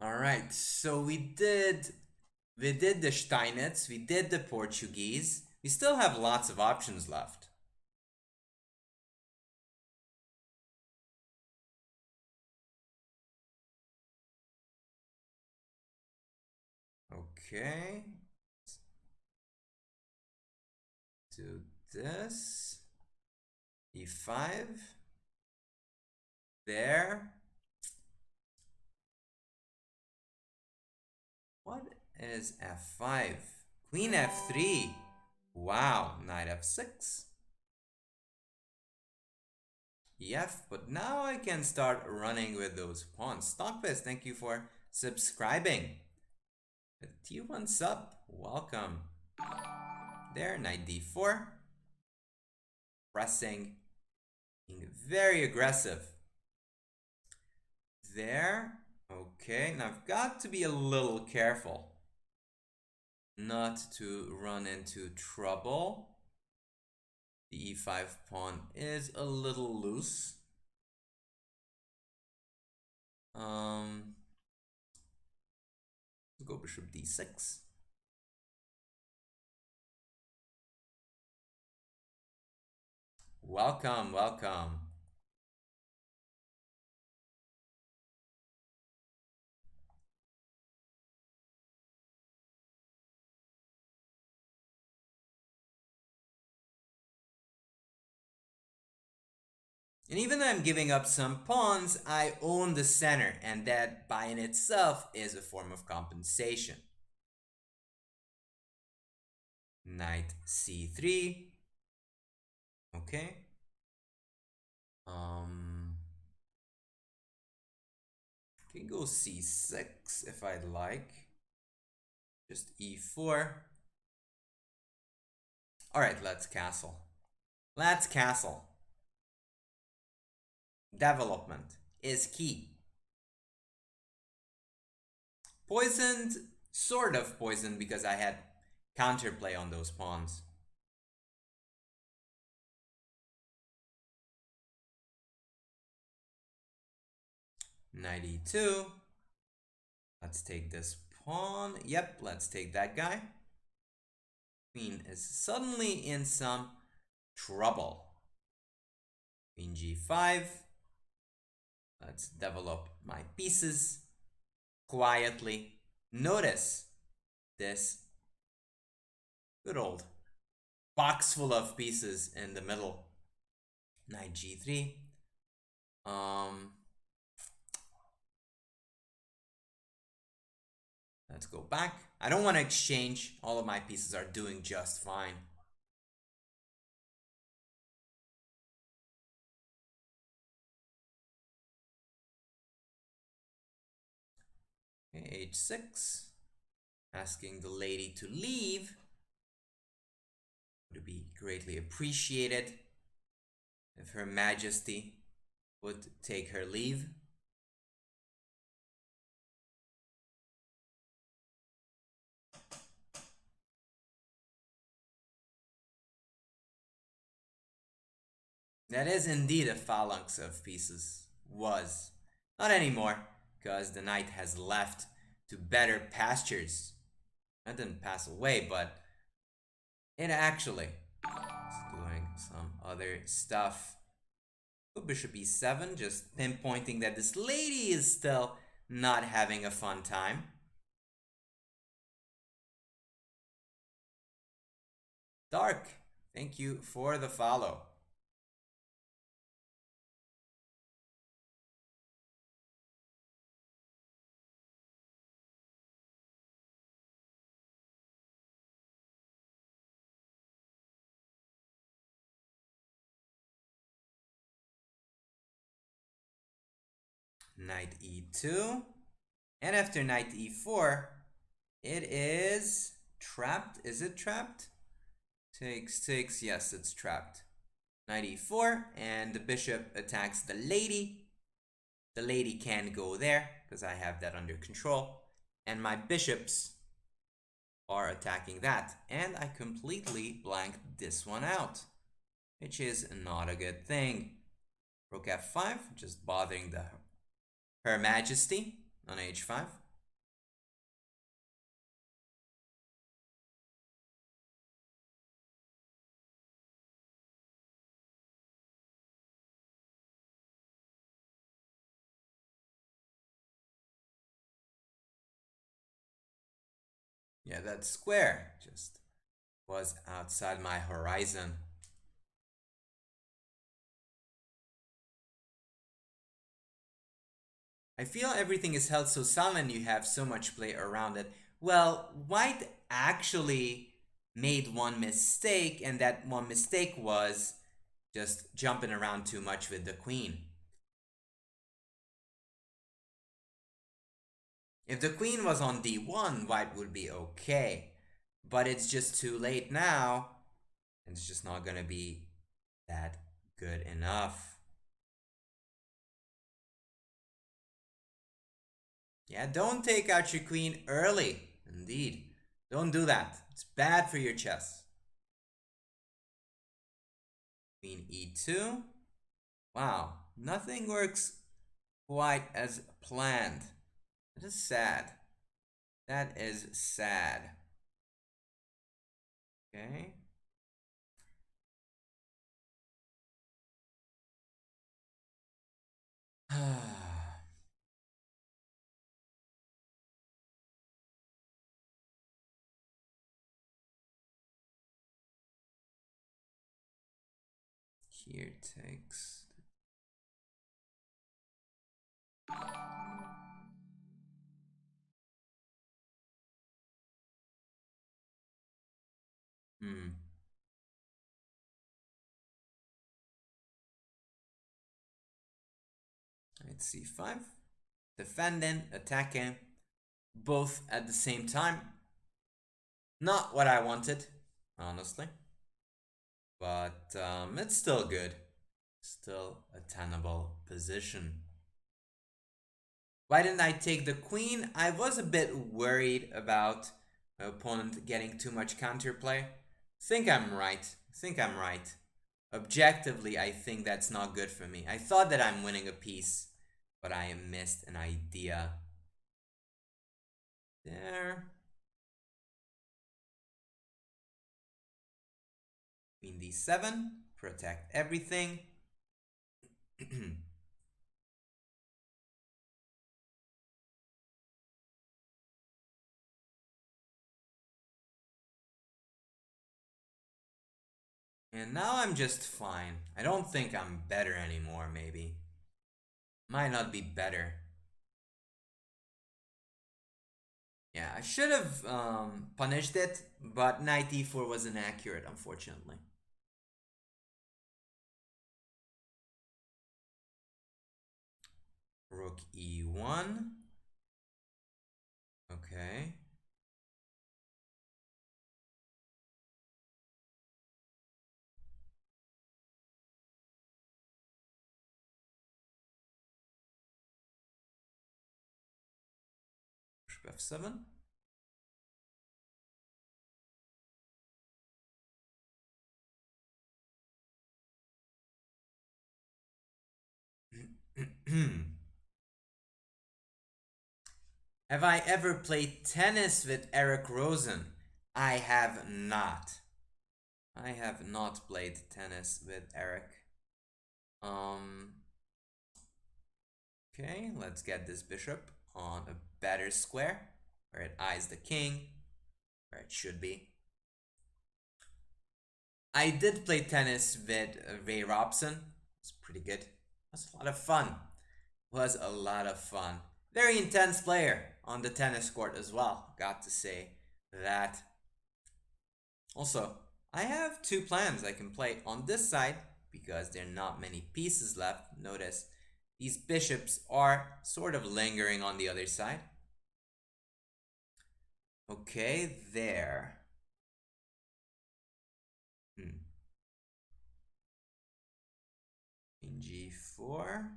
All right, so we did We did the Steinitz, we did the Portuguese. We still have lots of options left. Okay. Do this. E5. There. What is F5? Queen F3. Wow, Knight F6. But now I can start running with those pawns. Stockfist, thank you for subscribing. A T1 sub, welcome. There, Knight D4. Pressing, being very aggressive. There, okay, now I've got to be a little careful not to run into trouble. The E5 pawn is a little loose. Go bishop D6. Welcome, welcome. And even though I'm giving up some pawns, I own the center, and that by in itself is a form of compensation. Knight C3. Okay. Can go C6 if I'd like. Just E4. Alright, let's castle. Let's castle. Development is key. Poisoned, sort of poisoned because I had counterplay on those pawns. Knight E2. Let's take this pawn. Yep, let's take that guy. Queen is suddenly in some trouble. Queen G5. Let's develop my pieces quietly. Notice this good old box full of pieces in the middle. Knight G3. Let's go back. I don't want to exchange. All of my pieces are doing just fine. Okay, H6. Asking the lady to leave would be greatly appreciated if Her Majesty would take her leave. That is indeed a phalanx of pieces. Was. Not anymore, because the knight has left to better pastures. I didn't pass away, but it actually is doing some other stuff. Bishop e7, just pinpointing that this lady is still not having a fun time. Dark, thank you for the follow. Knight e2. And after knight e4, it is trapped. Is it trapped? Takes, yes, it's trapped. Knight e4, and the bishop attacks the lady. The lady can go there, because I have that under control. And my bishops are attacking that. And I completely blanked this one out, which is not a good thing. Rook f5, just bothering Her Majesty on h5. Yeah, that square just was outside my horizon. I feel everything is held so silent, you have so much play around it. Well, White actually made one mistake, and that one mistake was just jumping around too much with the queen. If the queen was on d1, White would be okay. But it's just too late now, and it's just not gonna be that good enough. Yeah, don't take out your queen early. Indeed. Don't do that. It's bad for your chess. Queen e2. Wow, nothing works quite as planned. That is sad. That is sad. Okay. Here takes. Hmm. Knight c5. Defending, attacking, both at the same time. Not what I wanted, honestly. But it's still good. Still a tenable position. Why didn't I take the queen? I was a bit worried about my opponent getting too much counterplay. Think I'm right. Think I'm right. Objectively, I think that's not good for me. I thought that I'm winning a piece, but I missed an idea. There. Queen d7. Protect everything. And now I'm just fine. I don't think I'm better anymore, maybe. Might not be better. Yeah, I should have punished it, but knight e4 was inaccurate, unfortunately. Rook e1. Okay. Bishop f7. Have I ever played tennis with Eric Rosen? I have not. I have not played tennis with Eric. Um. Okay, let's get this bishop on a better square where it eyes the king, where it should be. I did play tennis with Ray Robson. It's pretty good. It was a lot of fun. It was a lot of fun. Very intense player on the tennis court as well. Got to say that. Also, I have two plans I can play on this side because there are not many pieces left. Notice these bishops are sort of lingering on the other side. Okay, there. In g4.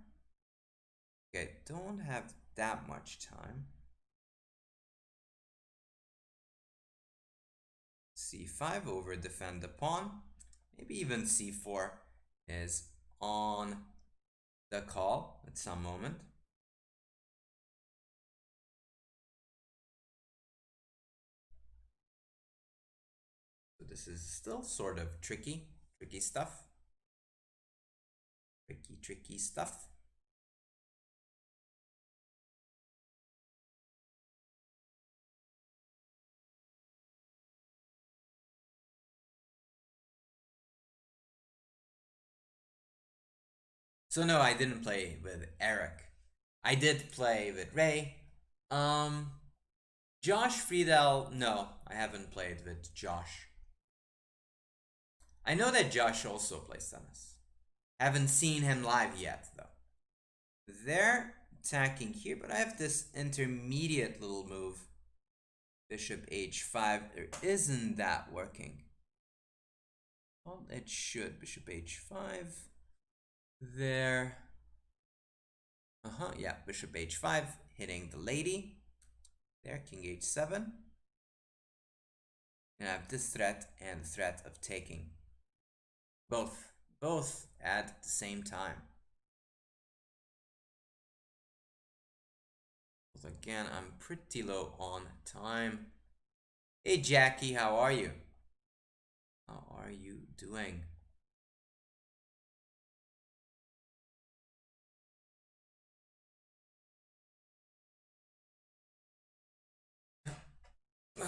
Okay, don't have that much time. c5 over defend the pawn. Maybe even c4 is on the call at some moment. So this is still sort of tricky stuff. Tricky stuff. So no, I didn't play with Eric. I did play with Ray. Um, Josh Friedel, no, I haven't played with Josh. I know that Josh also plays tennis. Haven't seen him live yet, though. They're attacking here, but I have this intermediate little move. Bishop h5. There isn't that working. Well, it should. Bishop h5. There. Yeah, bishop h5, hitting the lady. There, king h7. And I have this threat and the threat of taking. Both at the same time. Again, I'm pretty low on time. Hey Jackie, how are you? How are you doing? A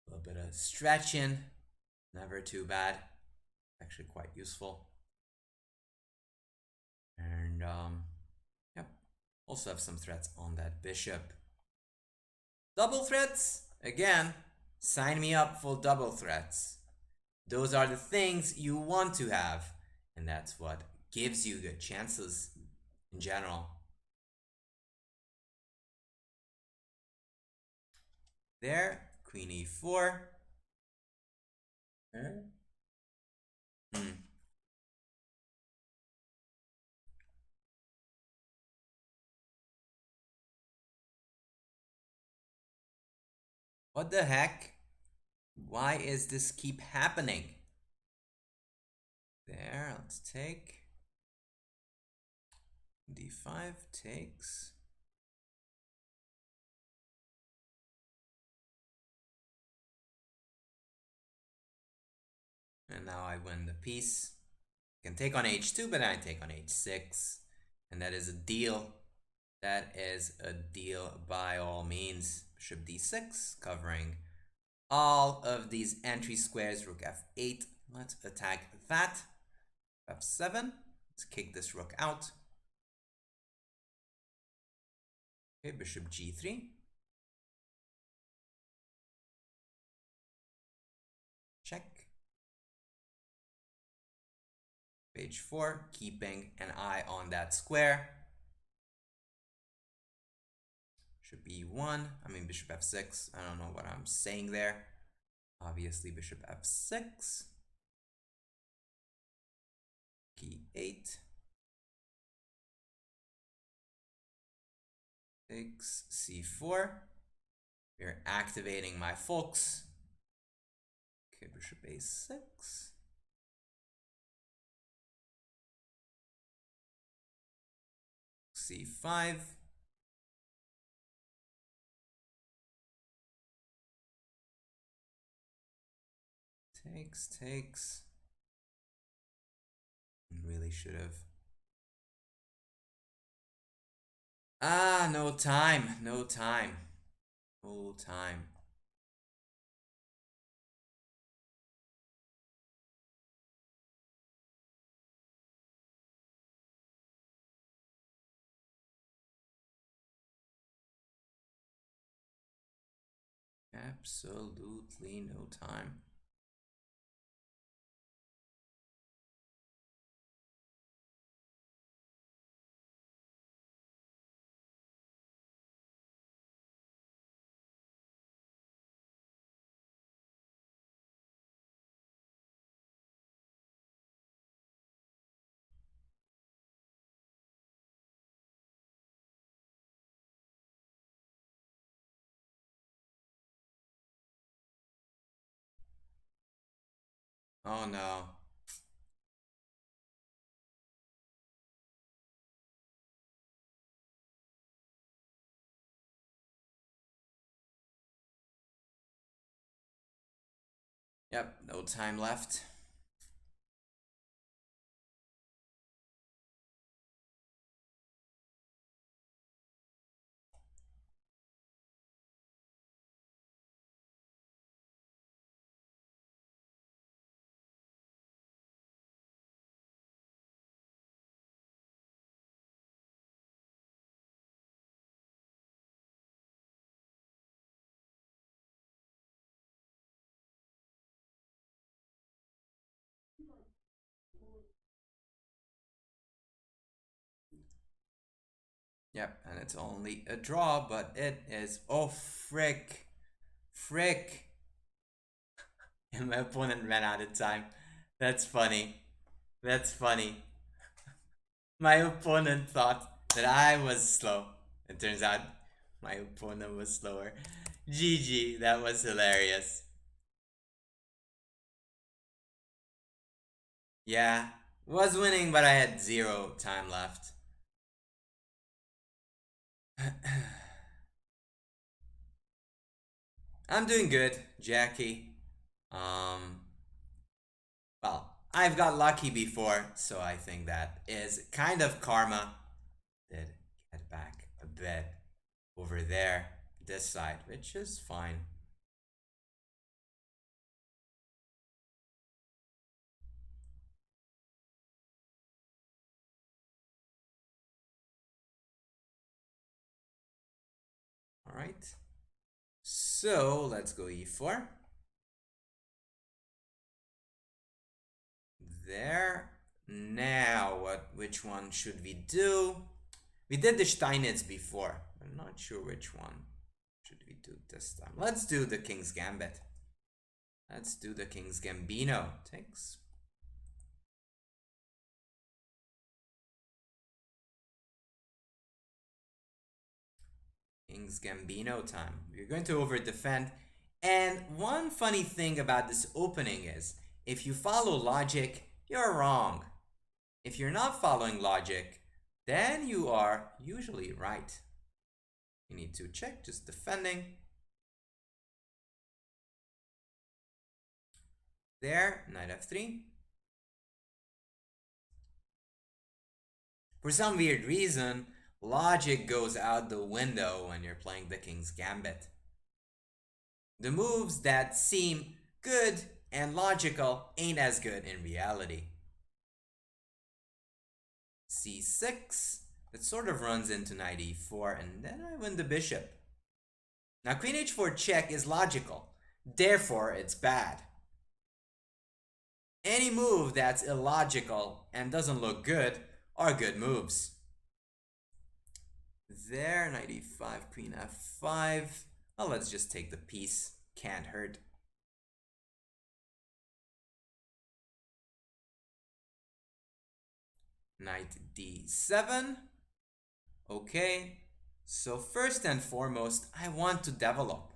little bit of stretching, never too bad. Actually quite useful. And yep, also have some threats on that bishop. Double threats? Again, sign me up for double threats. Those are the things you want to have, and that's what gives you good chances in general. There, queen e4. Hmm. What the heck? Why is this keep happening? There, let's take. d5 takes. And now I win the piece. I can take on h2, but I take on h6. And that is a deal. That is a deal by all means. Bishop d6, covering all of these entry squares. Rook f8. Let's attack that. f7. Let's kick this rook out. Okay, bishop g3. Check. Page 4, keeping an eye on that square. Bishop e1, bishop f6. I don't know what I'm saying there. Obviously, bishop f6. e8. Takes c4. We're activating my folks. Okay, bishop a6. c5. Takes. Really should have. No time. No time. No time. Absolutely no time. Oh no. Yep, no time left. Yep, and it's only a draw, but it is. Oh, frick. Frick. And my opponent ran out of time. That's funny. That's funny. My opponent thought that I was slow. It turns out my opponent was slower. GG, that was hilarious. Yeah, was winning, but I had zero time left. I'm doing good, Jackie. Um, well, I've got lucky before, so I think that is kind of karma. Did get back a bit over there, this side, which is fine. All right. So let's go e4. There. Now, which one should we do? We did the Steinitz before. I'm not sure which one should we do this time. Let's do the King's Gambit. Let's do the King's Gambino. Takes. King's Gambino time. We're going to over defend. And one funny thing about this opening is if you follow logic, you're wrong. If you're not following logic, then you are usually right. You need to check, just defending. There, knight f3. For some weird reason, logic goes out the window when you're playing the King's Gambit. The moves that seem good and logical ain't as good in reality. c6, that sort of runs into knight e4, and then I win the bishop. Now queen h4 check is logical, therefore it's bad. Any move that's illogical and doesn't look good are good moves. There, knight e5, queen f5. Well, let's just take the piece. Can't hurt. Knight d7. Okay. So first and foremost, I want to develop.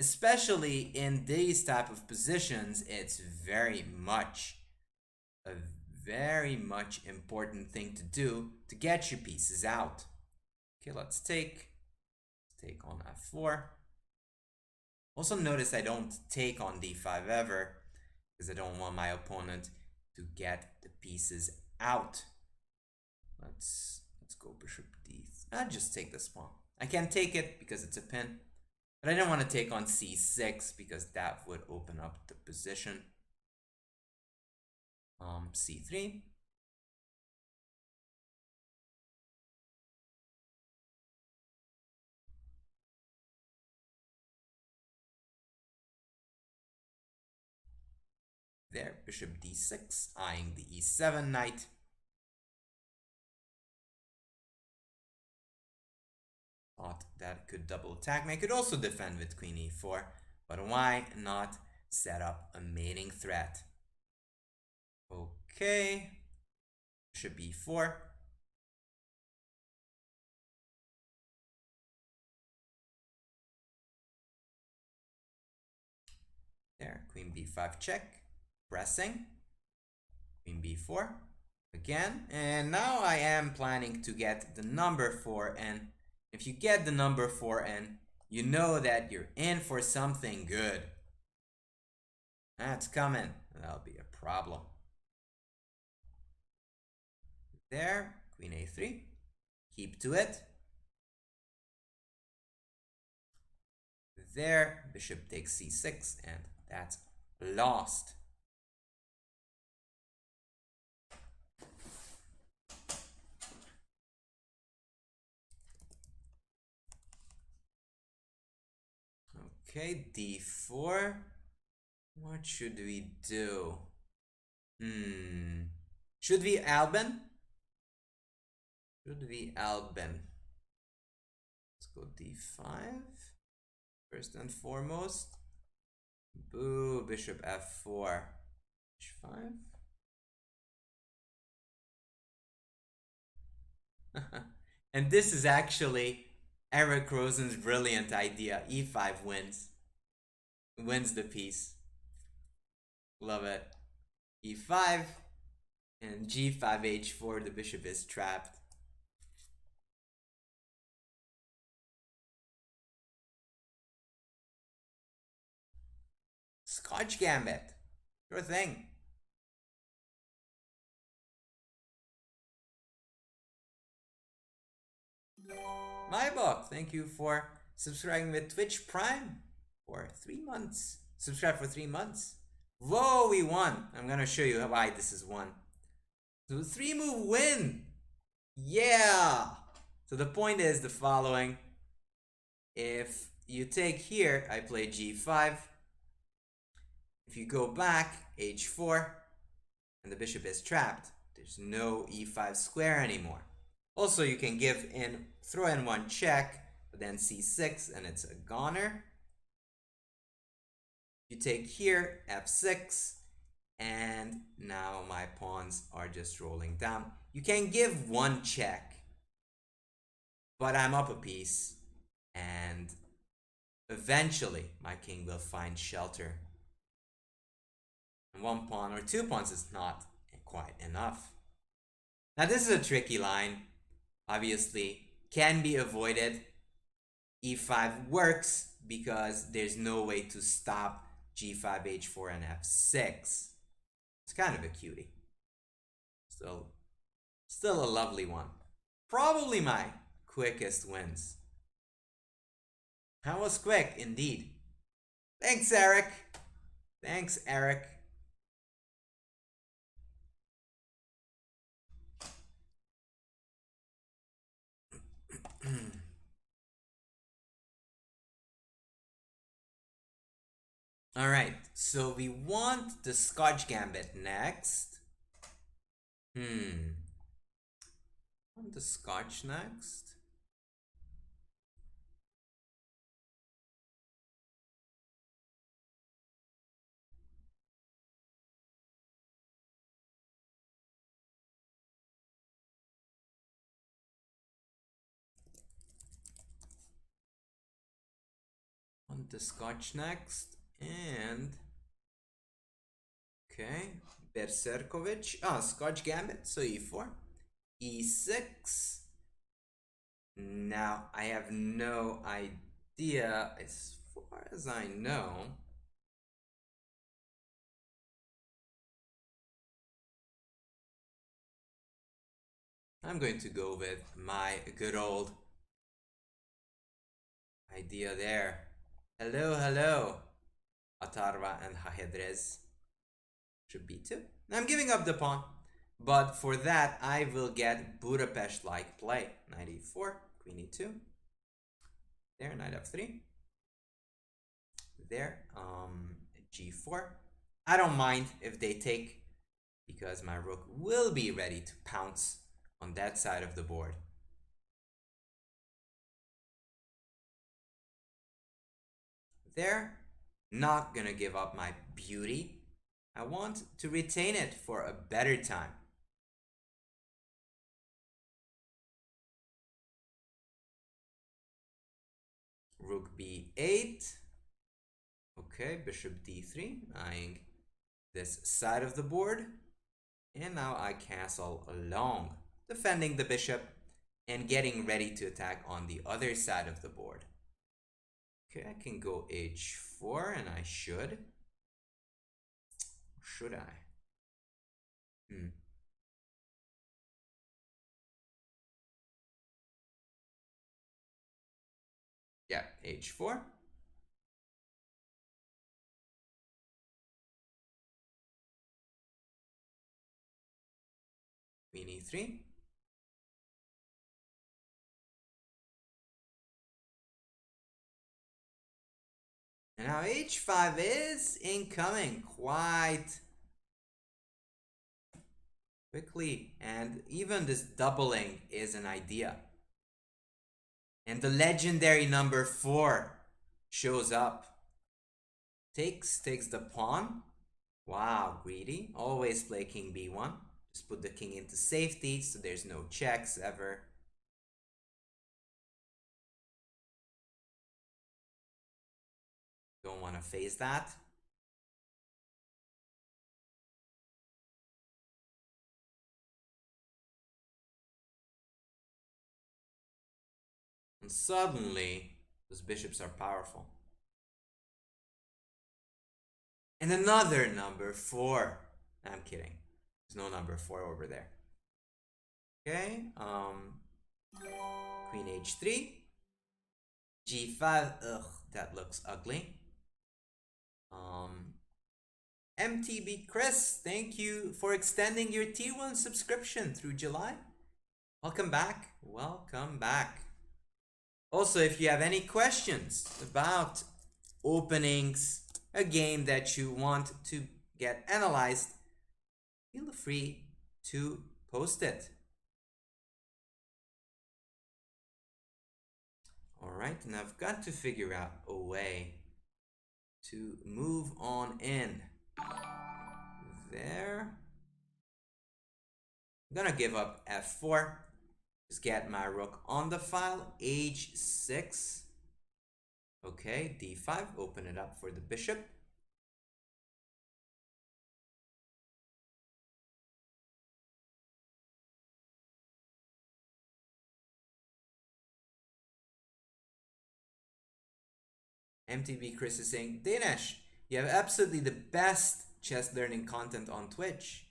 Especially in these type of positions, it's very much important thing to do to get your pieces out. Okay, let's take on f4. Also notice I don't take on d5 ever because I don't want my opponent to get the pieces out. Let's go bishop d. I'll just take this pawn. I can't take it because it's a pin, but I don't want to take on c6 because that would open up the position. c3. There, bishop d6, eyeing the e7 knight. Thought that could double attack me. I could also defend with queen e4, but why not set up a mating threat? Okay, bishop e4. There, queen b5 check, pressing, queen b4 again, and now I am planning to get the number 4n. If you get the number 4n, you know that you're in for something good. That's coming. That'll be a problem. There, queen a3, keep to it. There, bishop takes c6, and that's lost. Okay, d4. What should we do? Should we Albin? Should we Albin? Let's go d5. First and foremost. Boo, bishop f4. h5. And this is actually Eric Rosen's brilliant idea. e5 wins. Wins the piece. Love it. e5 and g5 h4. The bishop is trapped. Scotch Gambit. Sure thing. My book. Thank you for subscribing with Twitch Prime for 3 months. Subscribe for 3 months. Whoa, we won. I'm gonna show you why this is won. So 3-move win. Yeah. So the point is the following. If you take here, I play g5. If you go back, h4, and the bishop is trapped, there's no e5 square anymore. Also, you can throw in one check, but then c6, and it's a goner. You take here, f6, and now my pawns are just rolling down. You can give one check, but I'm up a piece, and eventually my king will find shelter. And 1 pawn or 2 pawns is not quite enough. Now this is a tricky line. Obviously, can be avoided. e5 works because there's no way to stop g5, h4, and f6. It's kind of a cutie. Still a lovely one. Probably my quickest wins. That was quick, indeed. Thanks, Eric. Thanks, Eric. All right, so we want the Scotch Gambit next. Want the Scotch next? Want the Scotch next? And okay, Berserkovich. Scotch Gambit. So e4, e6. Now I have no idea. As far as I know, I'm going to go with my good old idea there. Hello, Atarva and Hahedrez. Should be 2. I'm giving up the pawn, but for that I will get Budapest-like play. Knight e4, queen e2. There, knight f3. There, g4. I don't mind if they take, because my rook will be ready to pounce on that side of the board. There, not gonna give up my beauty. I want to retain it for a better time. Rook b8. Okay, bishop d3, eyeing this side of the board. And now I castle along, defending the bishop and getting ready to attack on the other side of the board. Okay, I can go h4, and I should. Should I? Yeah, h4. Queen e3. And now h5 is incoming. quickly. And even this doubling is an idea. And the legendary number 4 shows up. Takes the pawn. Wow, greedy. Always play king b1. Just put the king into safety so there's no checks ever. Don't want to face that. And suddenly, those bishops are powerful. And another number 4. I'm kidding. There's no number 4 over there. Okay, queen h3. g5. Ugh, that looks ugly. MTB Chris, thank you for extending your tier 1 subscription through July. Welcome back. Welcome back. Also, if you have any questions about openings, a game that you want to get analyzed, feel free to post it. Alright, and I've got to figure out a way to move on in. There. I'm gonna give up f4. Just get my rook on the file. h6. Okay, d5. Open it up for the bishop. MTB Chris is saying, Dinesh, you have absolutely the best chess learning content on Twitch.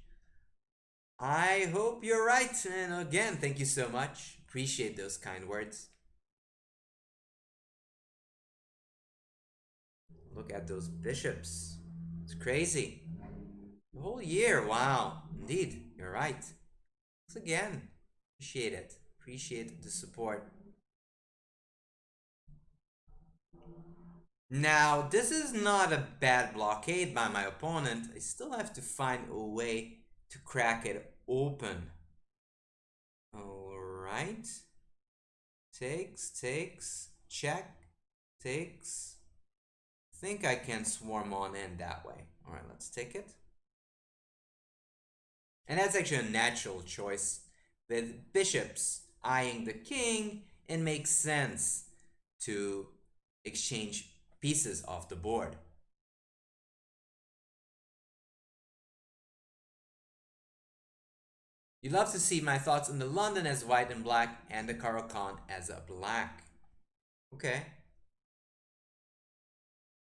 I hope you're right. And again, thank you so much. Appreciate those kind words. Look at those bishops. It's crazy. The whole year. Wow. Indeed, you're right. Thanks again. Appreciate it. Appreciate the support. Now, this is not a bad blockade by my opponent. I still have to find a way to crack it open. Alright. Takes, check, takes. I think I can swarm on in that way. Alright, let's take it. And that's actually a natural choice with bishops eyeing the king. It makes sense to exchange pieces off the board. You'd love to see my thoughts on the London as white and black and the Caro-Kann as a black. Okay.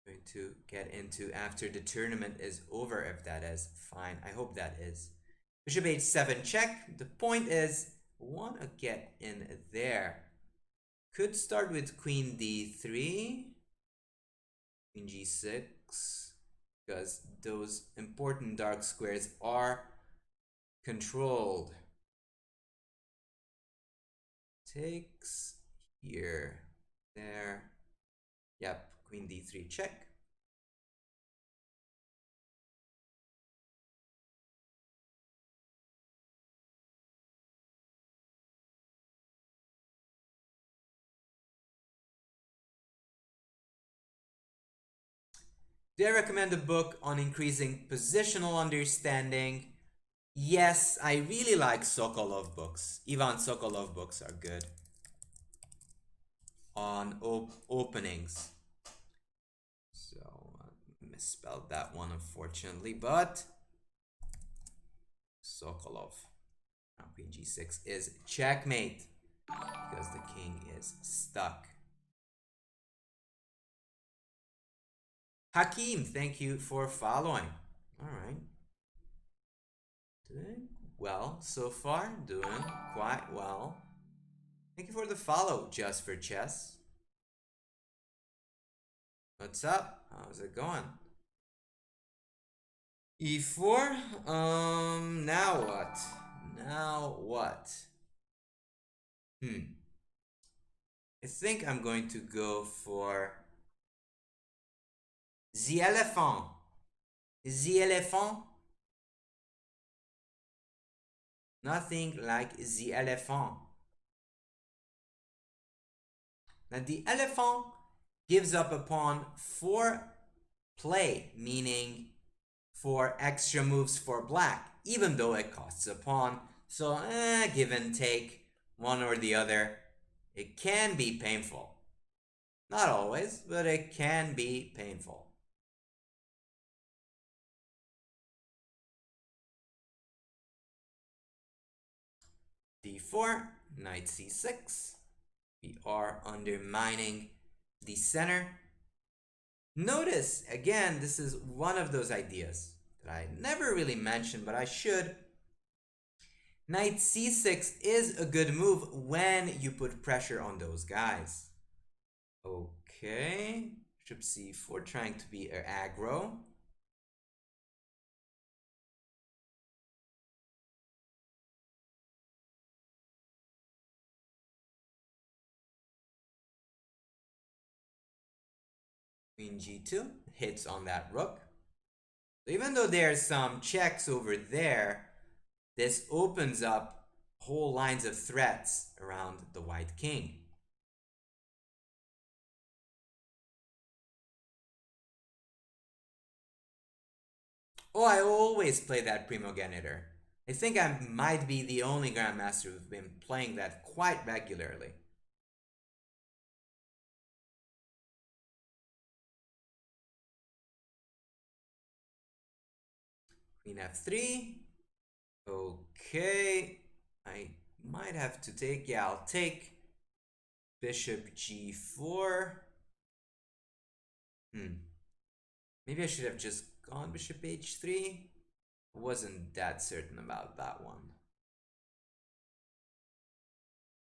Going to get into after the tournament is over, if that is fine. I hope that is. Bishop h7 check. The point is, want to get in there. Could start with queen d3, queen g6, because those important dark squares are controlled. Takes here, there. Yep, queen d3 check. Do I recommend a book on increasing positional understanding? Yes, I really like Sokolov books. Ivan Sokolov books are good on openings. So, misspelled that one unfortunately, but Sokolov. Now queen g6 is checkmate because the king is stuck. Hakeem, thank you for following. All right. Doing well so far. Doing quite well. Thank you for the follow, Just for Chess. What's up? How's it going? E4. Now what? Now what? I think I'm going to go for the elephant. The elephant. Nothing like the elephant. Now the elephant gives up a pawn for play, meaning for extra moves for black, even though it costs a pawn. So, give and take, one or the other. It can be painful. Not always, but it can be painful. D4, knight c6. We are undermining the center. Notice, again, this is one of those ideas that I never really mentioned, but I should. Knight c6 is a good move when you put pressure on those guys. Okay, bishop c4 trying to be aggro. Queen g2 hits on that rook. So even though there's some checks over there, this opens up whole lines of threats around the white king. Oh, I always play that primogenitor. I think I might be the only grandmaster who's been playing that quite regularly. Queen f3. Okay. I might have to take, yeah, I'll take bishop g4. Maybe I should have just gone bishop h3. Wasn't that certain about that one.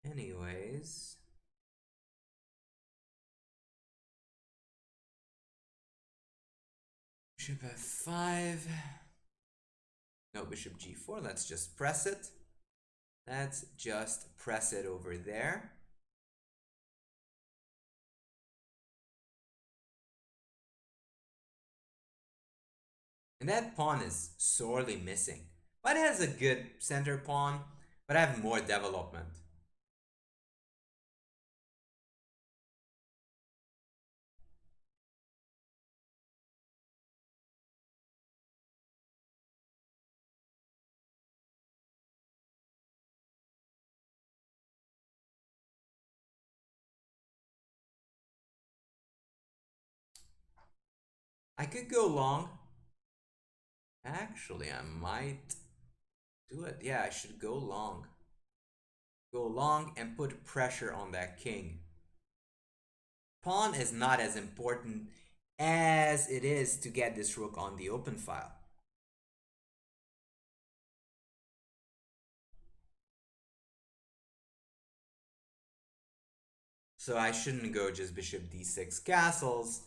Anyways. Bishop f5. No, bishop g4. Let's just press it. Let's just press it over there. And that pawn is sorely missing. But it has a good center pawn, but I have more development. I could go long. Actually, I might do it. Yeah, I should go long. Go long and put pressure on that king. Pawn is not as important as it is to get this rook on the open file. So I shouldn't go just bishop d6 castles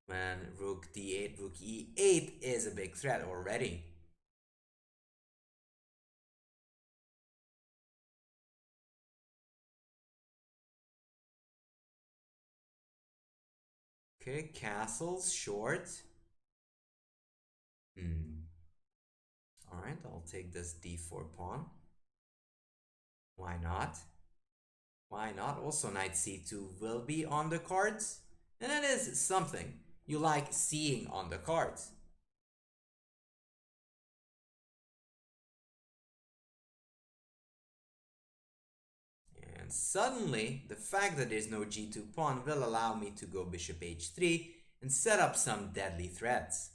when rook d8, rook e8 is a big threat already. Okay, castles, short. Alright, I'll take this d4 pawn. Why not? Why not? Also, knight c2 will be on the cards. And that is something you like seeing on the cards. And suddenly, the fact that there's no g2 pawn will allow me to go bishop h3 and set up some deadly threats.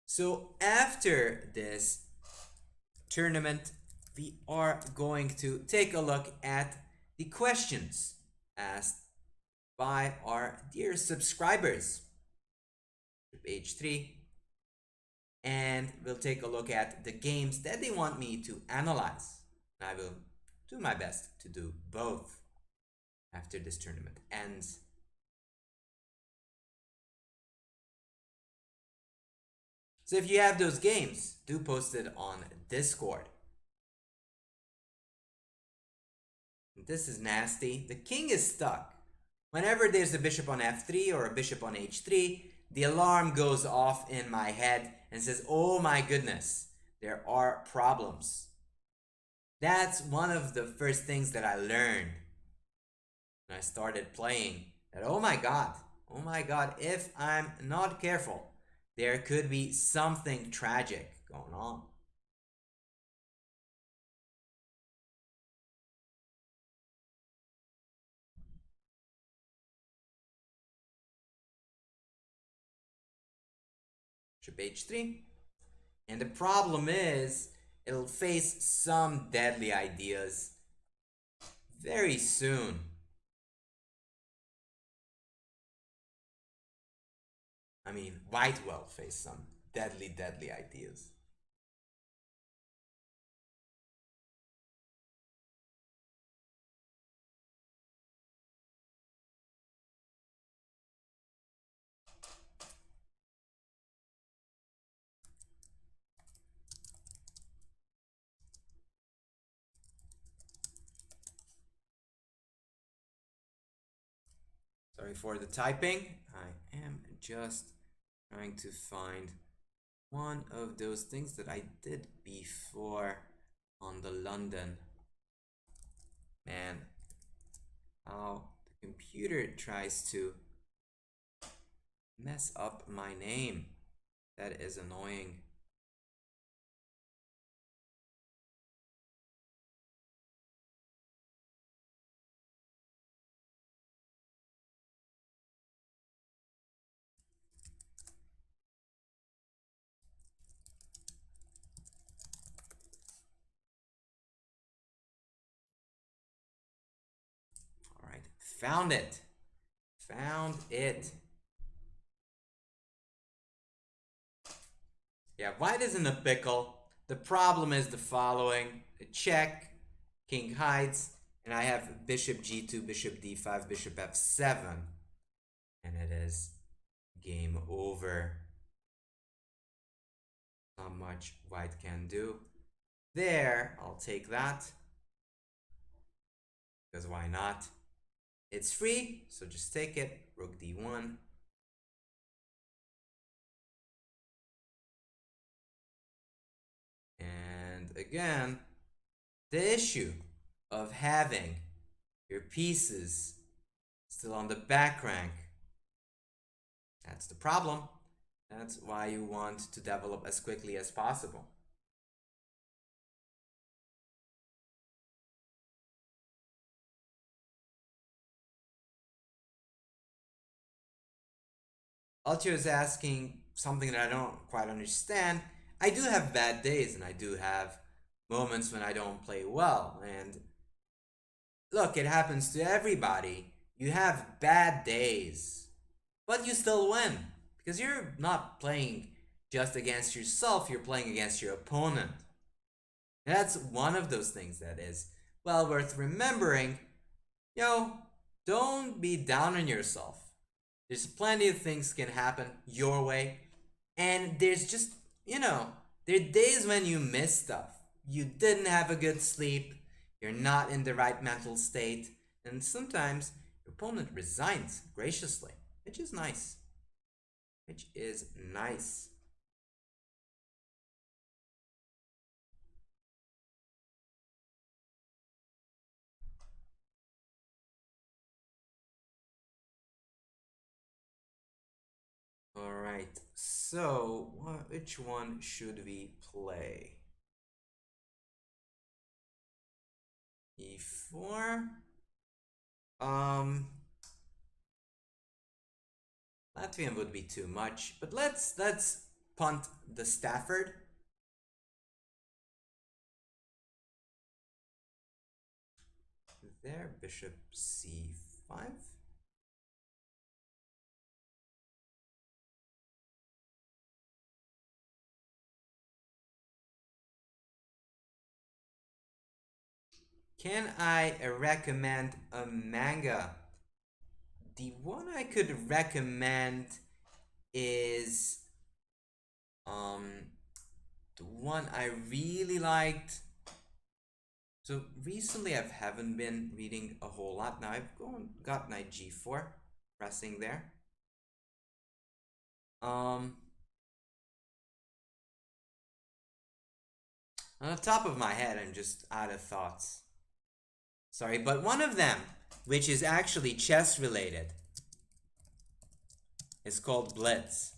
So after this tournament, we are going to take a look at the questions asked by our dear subscribers. H3, and we'll take a look at the games that they want me to analyze. I will do my best to do both after this tournament ends. So if you have those games, do post it on Discord. This is nasty. The king is stuck. Whenever there's a bishop on f3 or a bishop on h3, the alarm goes off in my head and says, oh my goodness, there are problems. That's one of the first things that I learned when I started playing. That oh my god, if I'm not careful, there could be something tragic going on. Bishop h3. And the problem is, it'll face some deadly ideas very soon. I mean, white will face some deadly ideas. Sorry for the typing. I am just trying to find one of those things that I did before on the London. Man, how the computer tries to mess up my name. That is annoying. All right, found it. Found it. Yeah, white is in a pickle. The problem is the following. A check, king hides, and I have bishop g2, bishop d5, bishop f7. And it is game over. Not much white can do. There, I'll take that. Because why not? It's free, so just take it. Rook d1. And again, the issue of having your pieces still on the back rank, that's the problem. That's why you want to develop as quickly as possible. Ultio is asking something that I don't quite understand. I do have bad days and I do have moments when I don't play well. And look, it happens to everybody. You have bad days, but you still win because you're not playing just against yourself, you're playing against your opponent. And that's one of those things that is well worth remembering. You know, don't be down on yourself. There's plenty of things can happen your way. And there's just, there are days when you miss stuff. You didn't have a good sleep. You're not in the right mental state. And sometimes your opponent resigns graciously, which is nice. Which is nice. Alright, so which one should we play? E4? Latvian would be too much, but let's punt the Stafford. There, bishop c5. Can I recommend a manga? The one I could recommend is the one I really liked. So recently I haven't been reading a whole lot. Now got knight g4, pressing there. On the top of my head, I'm just out of thoughts. Sorry, but one of them, which is actually chess related, is called Blitz.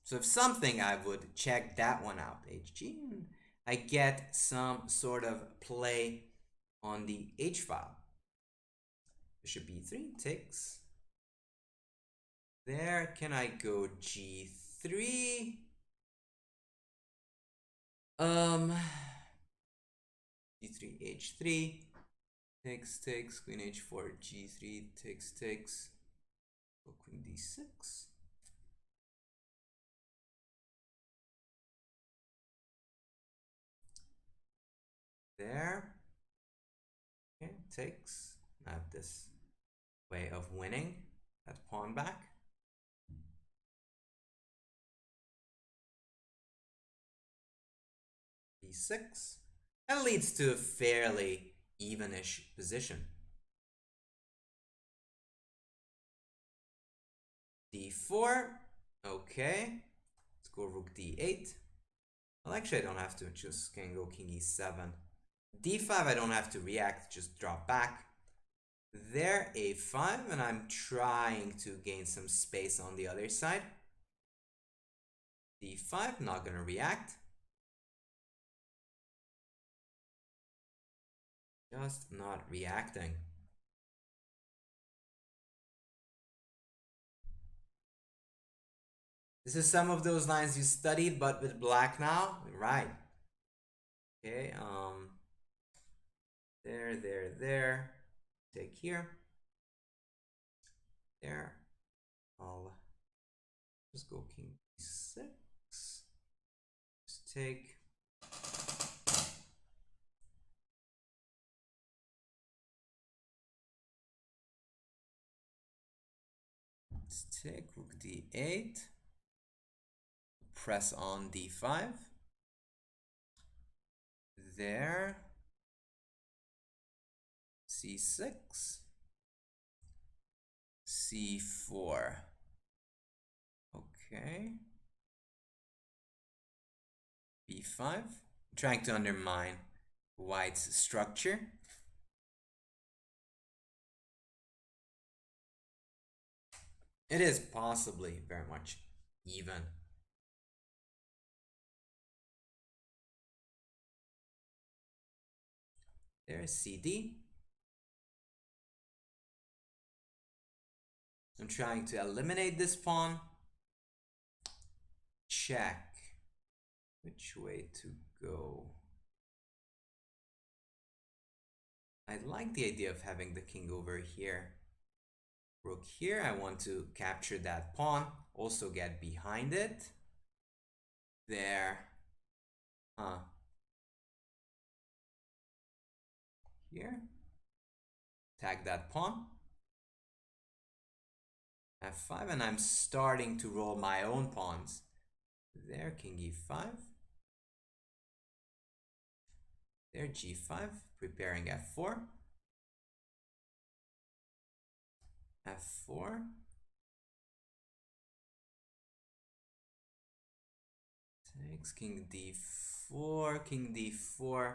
So if something, I would check that one out. HG, and I get some sort of play on the H file. Bishop B3 takes. There, can I go G3? G3, H3. Takes, Queen H4, G3, takes. Go Queen D6. There. Okay, takes. I have this way of winning that pawn back. D6. That leads to a fairly evenish position. D4. Okay. Let's go Rook D8. Well, actually, I don't have to. Just can go King E7. D5, I don't have to react. Just drop back. There, A5, and I'm trying to gain some space on the other side. D5, not gonna react. Just not reacting. This is some of those lines you studied, but with black now, right? Okay, there. Take here. There. I'll just go King E6. Just take. Let's take Rook D8. Press on D5. There. C6. C4. Okay. B5. I'm trying to undermine white's structure. It is possibly very much even. There's CD. I'm trying to eliminate this pawn. Check. Which way to go? I like the idea of having the king over here. Rook here, I want to capture that pawn. Also get behind it. There. Here. Tag that pawn. F5, and I'm starting to roll my own pawns. There, King E5. There, G5, preparing F4. F4. Takes King D4, King D4.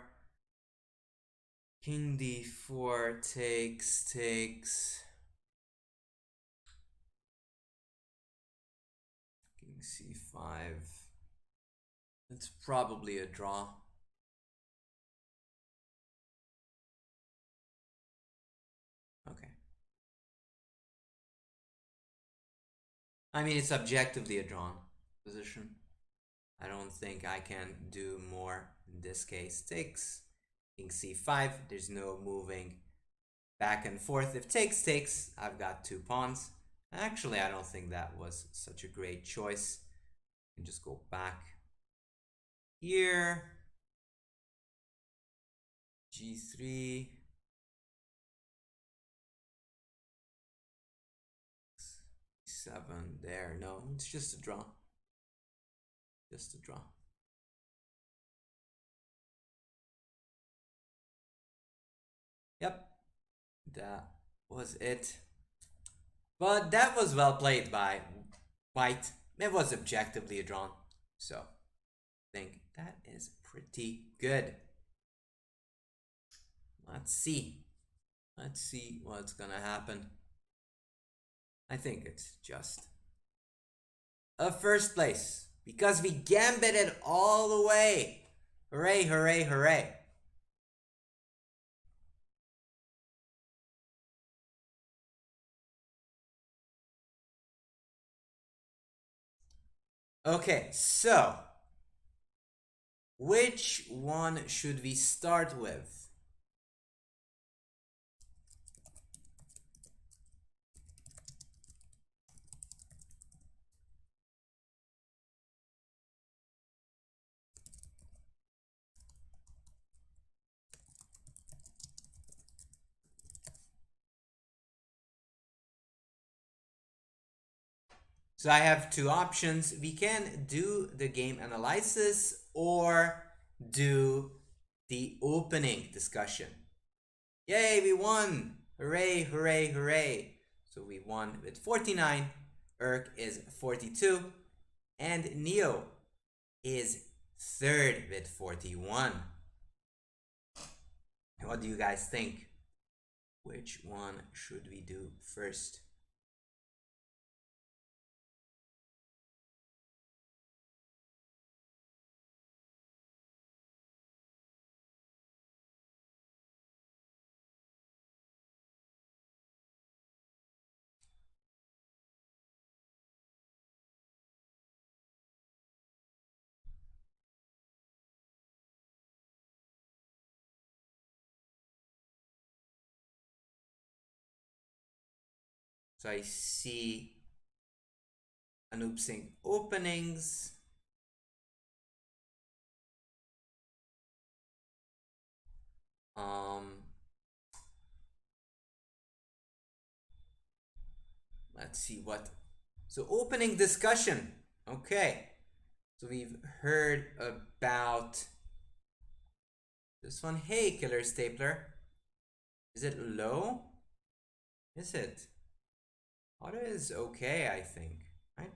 King D4 takes. King C5. It's probably a draw. Okay. I mean, it's objectively a drawn position. I don't think I can do more in this case. Takes King C5. There's no moving back and forth. If takes, I've got two pawns. Actually, I don't think that was such a great choice. I can just go back here. G3. C7 there. No, it's just a draw. Just a draw. that was it. But that was well played by White. It was objectively drawn. So I think that is pretty good. Let's see. Let's see what's gonna happen. I think it's just a first place because we gambited all the way. Hooray, hooray, hooray. Okay, so which one should we start with? So I have two options. We can do the game analysis or do the opening discussion. Yay, we won! Hooray, hooray, hooray! So we won with 49. Urk is 42. And Neo is third with 41. What do you guys think? Which one should we do first? So I see Anoop saying openings. Let's see what. So opening discussion. Okay. So we've heard about this one. Hey, Killer Stapler. Is it low? Is it? Audio is okay, I think. Right?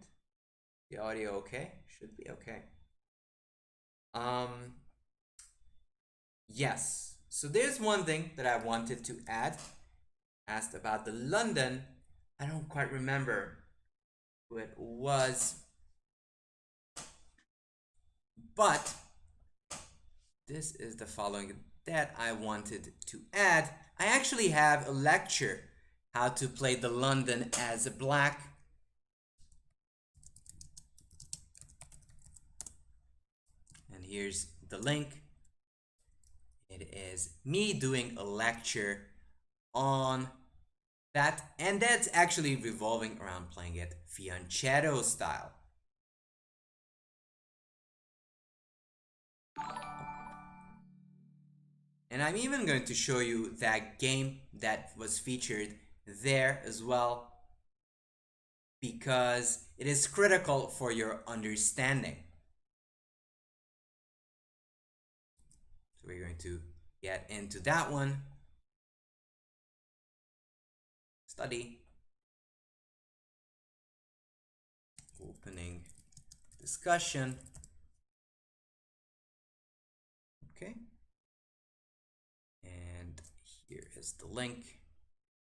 The audio okay? Should be okay. Yes. So there's one thing that I wanted to add. Asked about the London. I don't quite remember who it was. But this is the following that I wanted to add. I actually have a lecture how to play the London as a black. And here's the link. It is me doing a lecture on that, and that's actually revolving around playing it fianchetto style. And I'm even going to show you that game that was featured there as well, because it is critical for your understanding. So we're going to get into that one. Study. Opening discussion. Okay. And here is the link.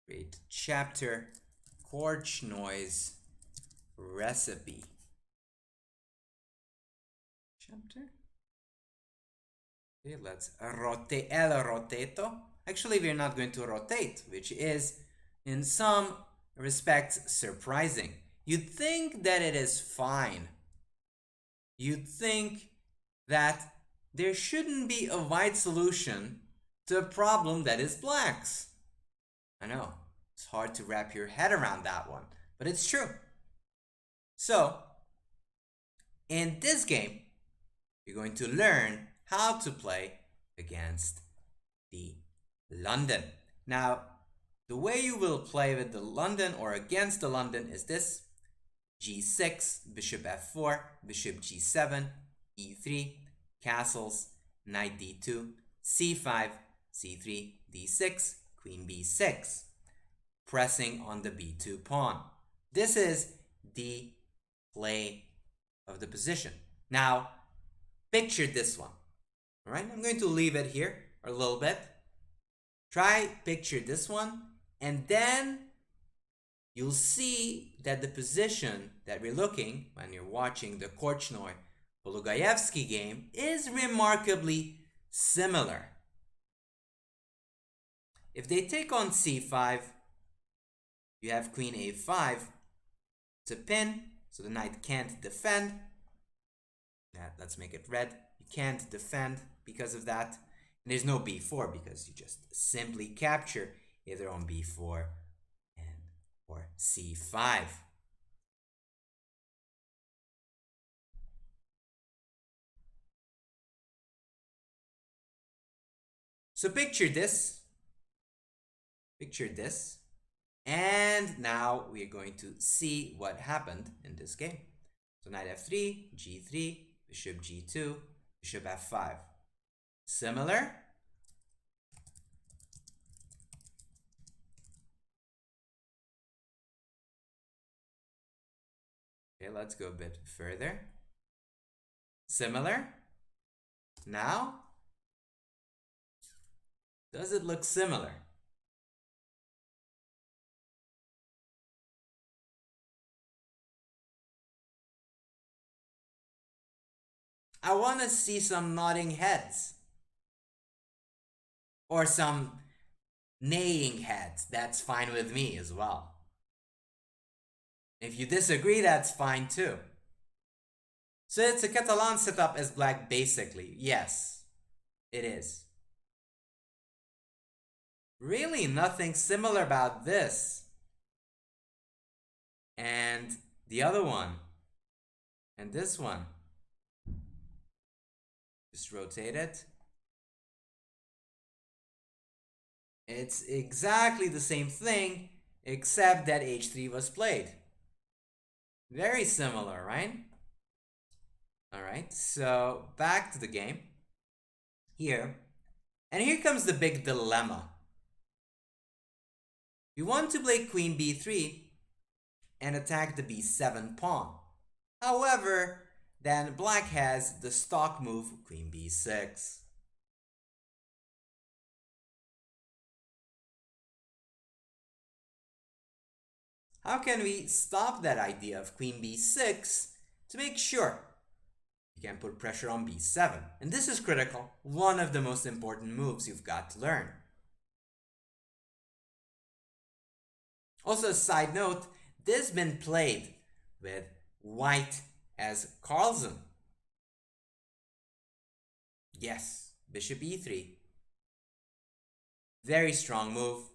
Create chapter. Chord noise recipe. Chapter. Okay, let's rotate el roteto. Actually, we're not going to rotate, which is in some respects surprising. You'd think that it is fine. You'd think that there shouldn't be a white solution to a problem that is blacks. I know, it's hard to wrap your head around that one, but it's true. So, in this game, you're going to learn how to play against the London. Now, the way you will play with the London or against the London is this: g6, bishop f4, bishop g7, e3, castles, knight d2, c5, c3, d6, queen b6, pressing on the b2 pawn. This is the play of the position. Now, picture this one. All right, I'm going to leave it here a little bit. Try picture this one, and then you'll see that the position that we're looking when you're watching the Korchnoi-Polugayevsky game is remarkably similar. If they take on c5, you have queen a5 to pin, so the knight can't defend. Let's make it red. You can't defend because of that. And there's no b4 because you just simply capture either on b4 or c5. So picture this. Picture this. And now we are going to see what happened in this game. So knight f3, g3, bishop g2, bishop f5. Similar. Okay, let's go a bit further. Similar. Now, does it look similar? I want to see some nodding heads. Or some neighing heads. That's fine with me as well. If you disagree, that's fine too. So it's a Catalan setup as black basically. Yes, it is. Really nothing similar about this. And the other one. And this one. Just rotate it. It's exactly the same thing, except that h3 was played. Very similar, right? Alright, so back to the game. Here. And here comes the big dilemma. We want to play queen b3 and attack the b7 pawn. However, then black has the stock move queen b6. How can we stop that idea of queen b6 to make sure you can put pressure on b7? And this is critical, one of the most important moves you've got to learn. Also, a side note, this has been played with white as Carlsen. Yes, bishop e3. Very strong move.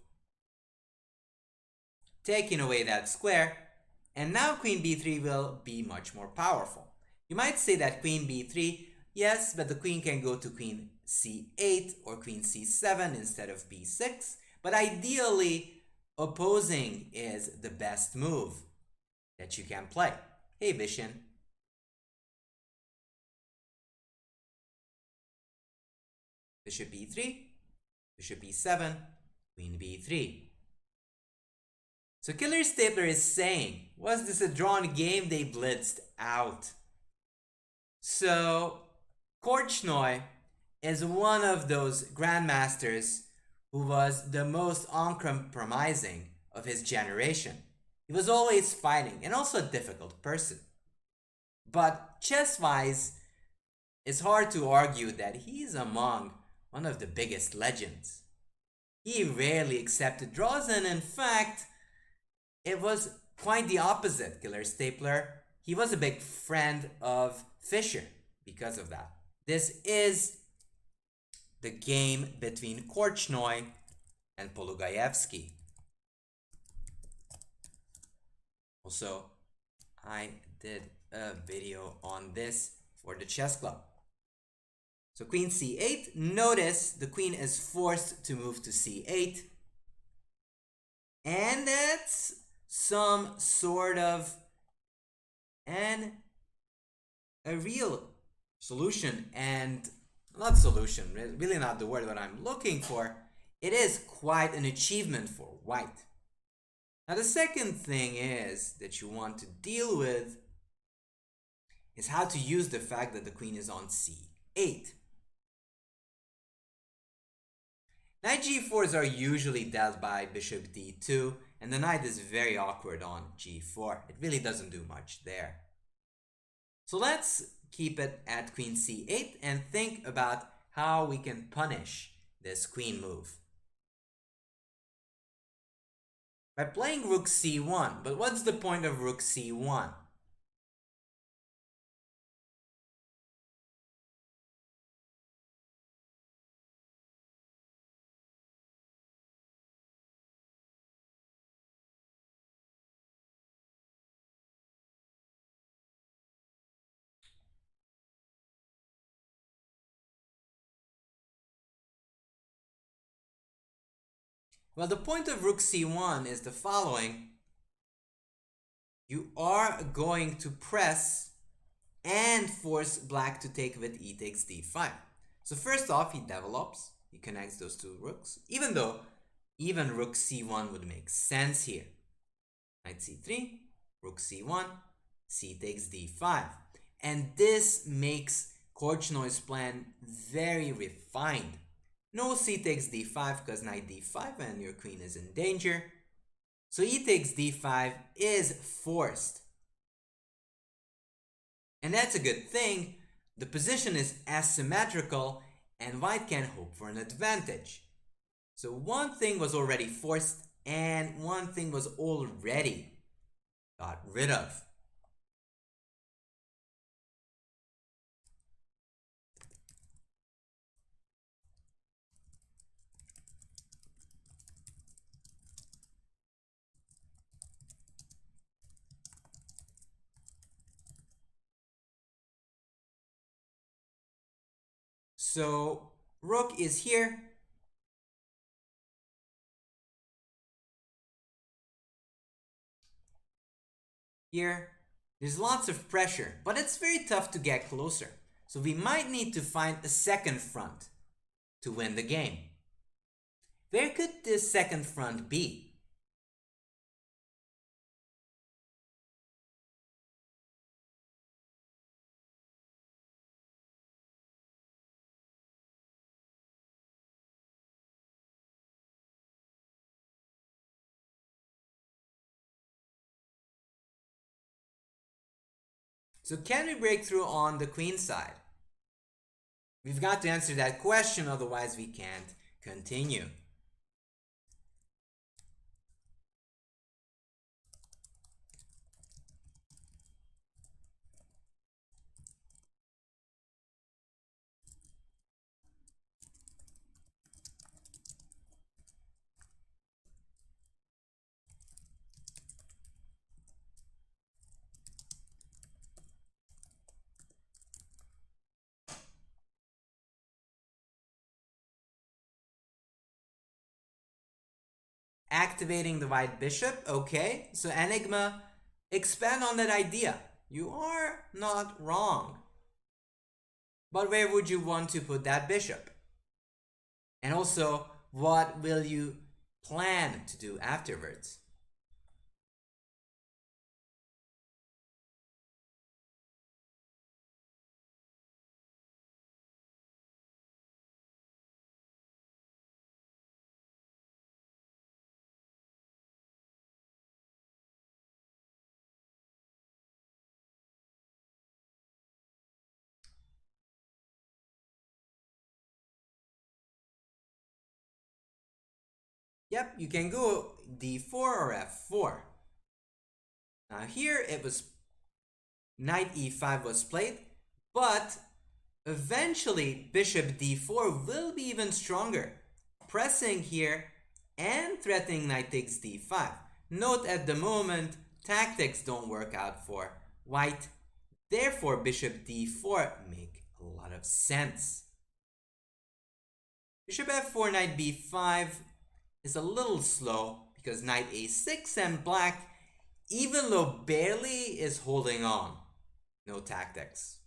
Taking away that square, and now queen b3 will be much more powerful. You might say that queen b3, yes, but the queen can go to queen c8 or queen c7 instead of b6, but ideally, opposing is the best move that you can play. Hey, Vishen. Bishop e3, bishop e7, queen b3. So Killer Stapler is saying, was this a drawn game? They blitzed out. So Korchnoi is one of those grandmasters who was the most uncompromising of his generation. He was always fighting and also a difficult person. But chess-wise, it's hard to argue that he's among one of the biggest legends. He rarely accepted draws, and in fact, it was quite the opposite, Killer Stapler. He was a big friend of Fischer because of that. This is the game between Korchnoi and Polugayevsky. Also, I did a video on this for the chess club. So queen c8, notice the queen is forced to move to c8. And that's some sort of a real solution, and not solution, really not the word that I'm looking for. it is quite an achievement for white. Now the second thing is that you want to deal with is how to use the fact that the queen is on c8. Knight g4s are usually dealt by bishop d2, and the knight is very awkward on g4. It really doesn't do much there. So let's keep it at queen c8 and think about how we can punish this queen move. By playing rook c1, but what's the point of rook c1? Well, the point of rook c1 is the following. You are going to press and force black to take with e takes d5. So first off, he develops, he connects those two rooks, even though even rook c1 would make sense here. Knight c3, rook c1, c takes d5. And this makes Korchnoi's plan very refined. No c takes d5 because knight d5 and your queen is in danger. So e takes d5 is forced. And that's a good thing. The position is asymmetrical and white can hope for an advantage. So one thing was already forced and one thing was already got rid of. So rook is here. Here, there's lots of pressure, but it's very tough to get closer. So we might need to find a second front to win the game. Where could this second front be? So can we break through on the queen side? We've got to answer that question, otherwise we can't continue. Activating the white bishop, okay. So Enigma, expand on that idea. You are not wrong. But where would you want to put that bishop? And also, what will you plan to do afterwards? Yep, you can go d4 or f4. Now here it was knight e5 was played, but eventually bishop d4 will be even stronger, pressing here and threatening knight takes d5. Note at the moment tactics don't work out for white, therefore bishop d4 make a lot of sense. Bishop f4, knight b5 is a little slow because knight a6 and black, even though barely, is holding on. No tactics.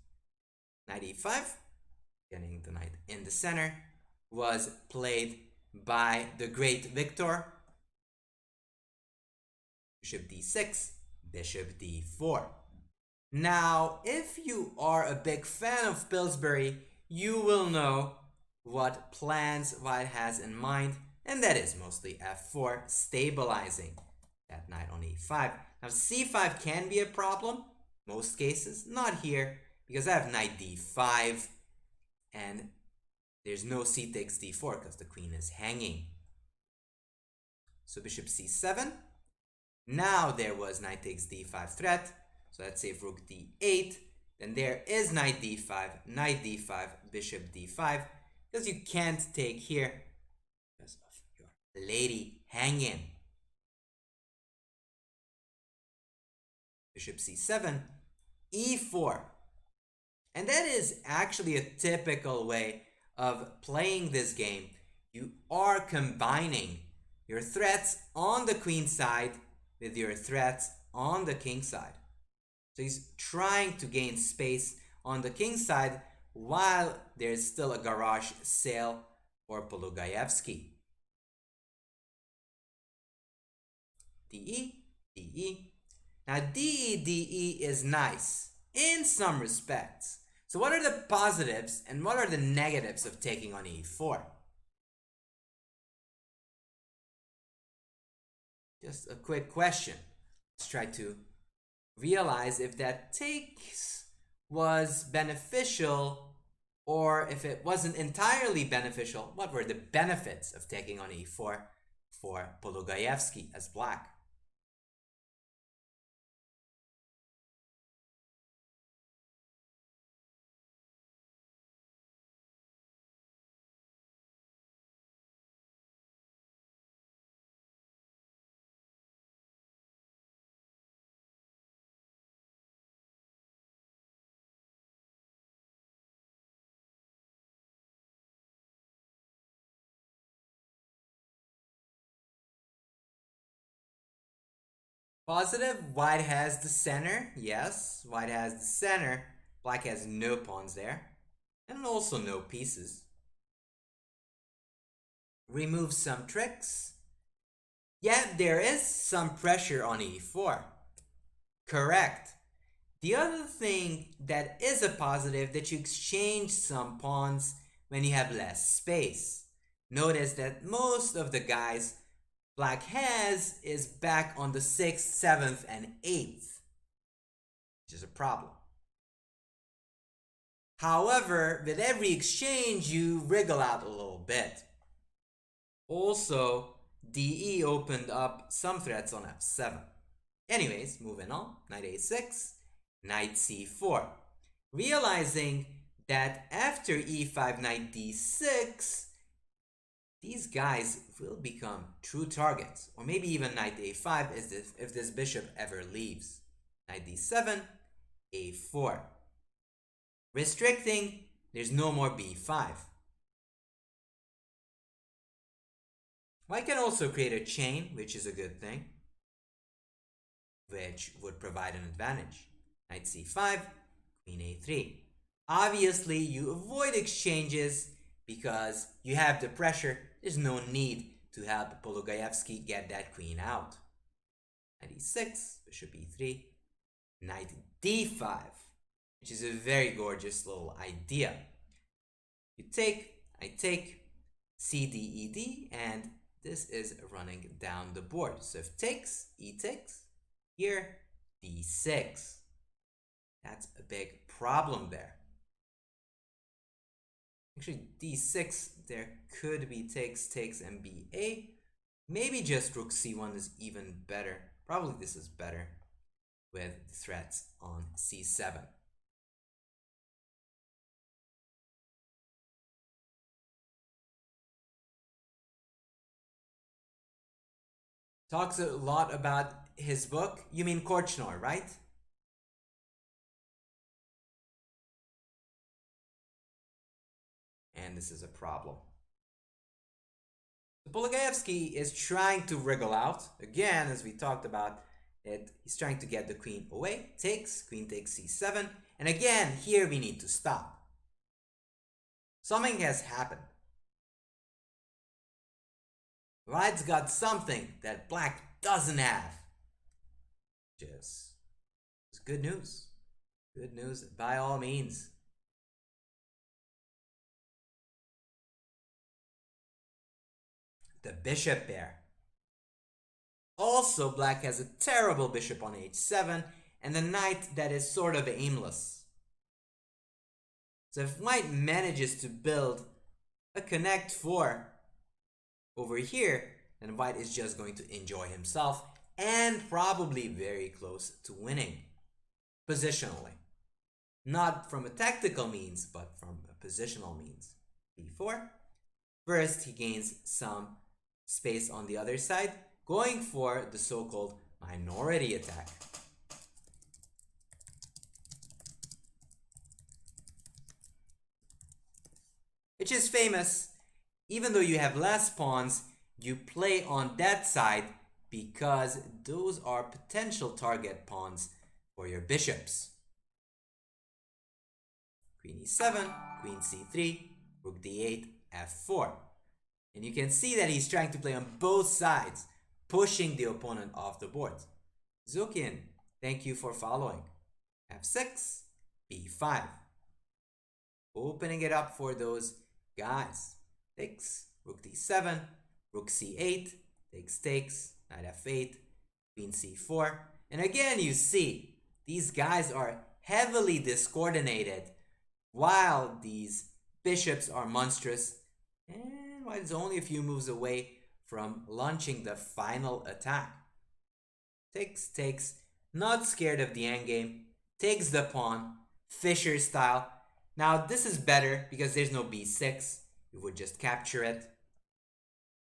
Knight e5, getting the knight in the center, was played by the great victor. Bishop d6, bishop d4. Now, if you are a big fan of Pillsbury, you will know what plans white has in mind, and that is mostly f4, stabilizing that knight on e5. Now, c5 can be a problem, most cases, not here, because I have knight d5, and there's no c takes d4 because the queen is hanging. So bishop c7. Now there was knight takes d5 threat. So let's say if rook d8, then there is knight d5, bishop d5, because you can't take here because of your lady hanging. Bishop c7, e4. And that is actually a typical way of playing this game. You are combining your threats on the queen side with your threats on the king side. So he's trying to gain space on the king side while there's still a garage sale for Polugaevsky. DE, DE. Now DE is nice in some respects. So what are the positives and what are the negatives of taking on e4? Just a quick question. Let's try to realize if that takes was beneficial or if it wasn't entirely beneficial. What were the benefits of taking on e4 for Polugaevsky as black? Positive, white has the center. Yes, white has the center. Black has no pawns there. And also no pieces. Remove some tricks. Yeah, there is some pressure on e4. Correct. The other thing that is a positive that you exchange some pawns when you have less space. Notice that most of the guys black has is back on the 6th, 7th, and 8th, which is a problem. However, with every exchange, you wriggle out a little bit. Also, DE opened up some threats on f7. Anyways, moving on, knight a6, knight c4. Realizing that after e5, knight d6, these guys will become true targets, or maybe even knight a5 if this bishop ever leaves. Knight d7, a4. Restricting, there's no more b5. White can also create a chain, which is a good thing, which would provide an advantage. Knight c5, queen a3. Obviously, you avoid exchanges because you have the pressure. There's no need to help Polugaevsky get that queen out. Knight e6, bishop e3, knight d5, which is a very gorgeous little idea. You take, I take, c d e d, and this is running down the board. So if takes, e takes, here, d6. That's a big problem there. Actually, d6, there could be takes, and ba. Maybe just rook c1 is even better. Probably this is better with threats on c7. Talks a lot about his book. You mean Korchnoi, right? And this is a problem. Polugaevsky is trying to wriggle out. Again, as we talked about it, he's trying to get the queen away. Takes, queen takes c7. And again, here we need to stop. Something has happened. White's got something that black doesn't have. Just it's good news. Good news by all means. The bishop pair. Also, black has a terrible bishop on h7 and a knight that is sort of aimless. So if white manages to build a connect 4 over here, then white is just going to enjoy himself and probably very close to winning positionally. Not from a tactical means, but from a positional means. b4. First, he gains some space on the other side, going for the so-called minority attack. Which is famous. Even though you have less pawns, you play on that side because those are potential target pawns for your bishops. Queen e7, queen c3, rook d8, f4. And you can see that he's trying to play on both sides, pushing the opponent off the board. Zukin, thank you for following. f6, b5. Opening it up for those guys. Takes, rook d7, rook c8, takes, knight f8, queen c4. And again, you see, these guys are heavily discoordinated while these bishops are monstrous. And white is only a few moves away from launching the final attack. Takes, not scared of the endgame, takes the pawn, Fischer style. Now this is better because there's no b6. We would just capture it.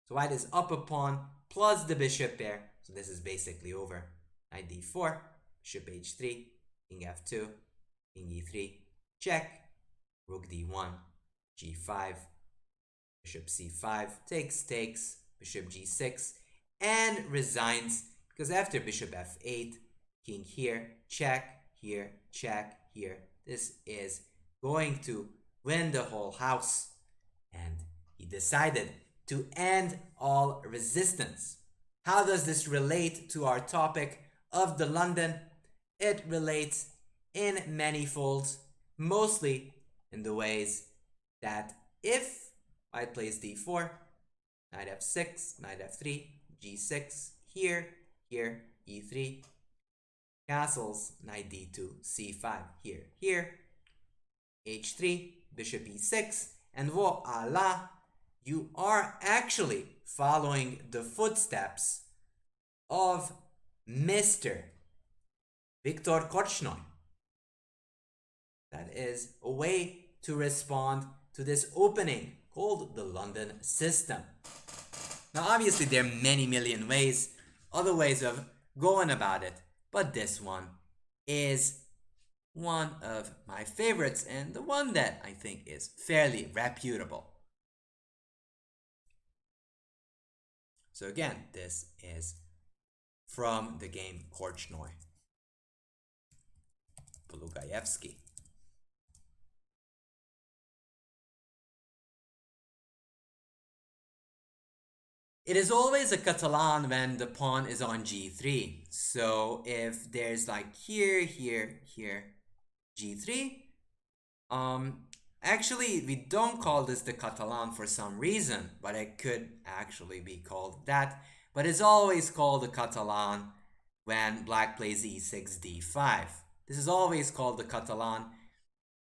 So white is up a pawn plus the bishop pair. So this is basically over. Knight d4, bishop h3, king f2, king e3, check, rook d1, g5, bishop c5, takes, bishop g6, and resigns because after bishop f8, king here, check, here, check, here. This is going to win the whole house. And he decided to end all resistance. How does this relate to our topic of the London? It relates in many folds, mostly in the ways that if white plays d4, knight f6, knight f3, g6, here, e3, castles, knight d2, c5, here, h3, bishop e6, and voila, you are actually following the footsteps of Mr. Viktor Korchnoi. That is a way to respond to this opening called the London system. Now obviously there are many million ways, other ways of going about it, but this one is one of my favorites and the one that I think is fairly reputable. So again, this is from the game Korchnoi, Polugayevsky. It is always a Catalan when the pawn is on g3. So if there's like here, g3, actually we don't call this the Catalan for some reason, but it could actually be called that. But it's always called the Catalan when black plays e6, d5. This is always called the Catalan.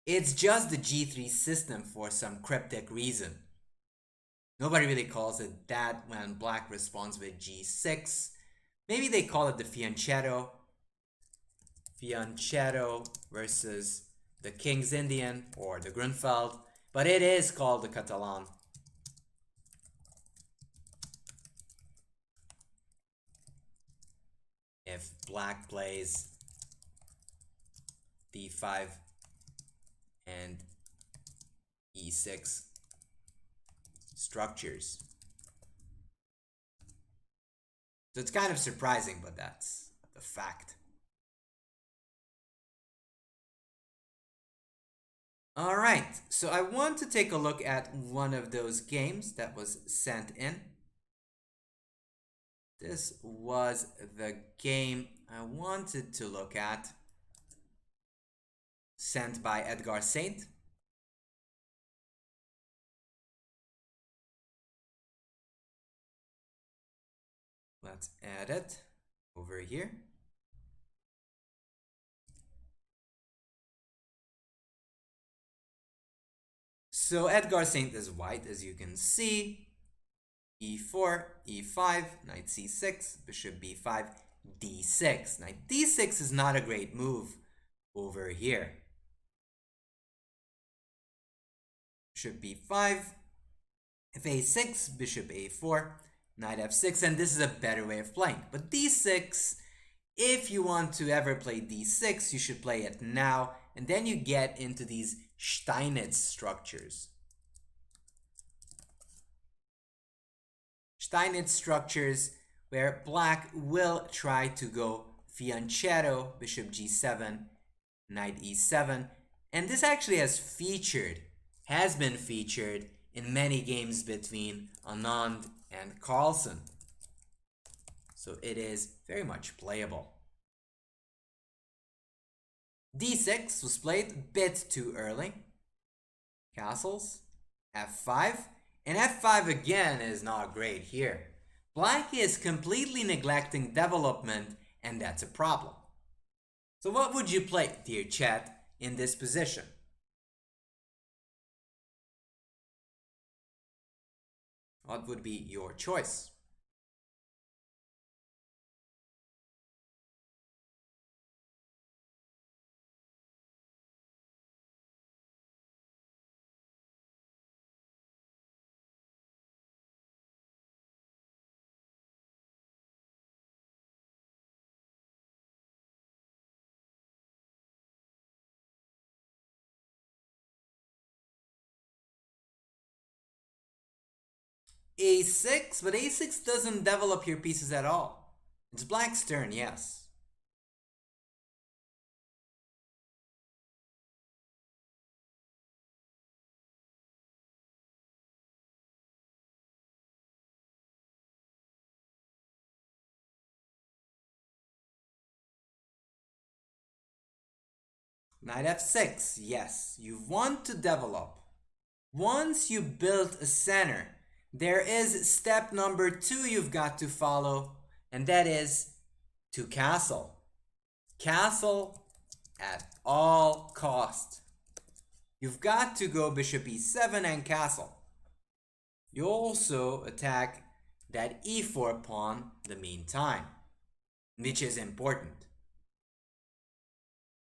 It's just the g3 system for some cryptic reason. Nobody really calls it that when black responds with g6. Maybe they call it the fianchetto. Fianchetto versus the King's Indian or the Grunfeld. But it is called the Catalan. If black plays d5 and e6 structures. So it's kind of surprising, but that's the fact. All right, so I want to take a look at one of those games that was sent in. This was the game I wanted to look at. Sent by Edgar Saint. Let's add it over here. So Edgar Saint is white, as you can see. E4, E5, knight C6, bishop B5, D6. Knight D6 is not a great move over here. Bishop B5, if A6, bishop A4, knight F6, and this is a better way of playing. But D6, if you want to ever play D6, you should play it now, and then you get into these Steinitz structures. Steinitz structures where black will try to go fianchetto, bishop G7, knight E7, and this actually has been featured in many games between Anand and Carlsen. So it is very much playable. D6 was played a bit too early. Castles, F5, and F5 again is not great here. Black is completely neglecting development, and that's a problem. So what would you play, dear chat, in this position? What would be your choice? A6, but A6 doesn't develop your pieces at all. It's black's turn, yes. Knight F6, yes, you want to develop. Once you build a center, there is step number 2 you've got to follow, and that is to castle. Castle at all cost. You've got to go bishop e7 and castle. You also attack that e4 pawn the meantime, which is important.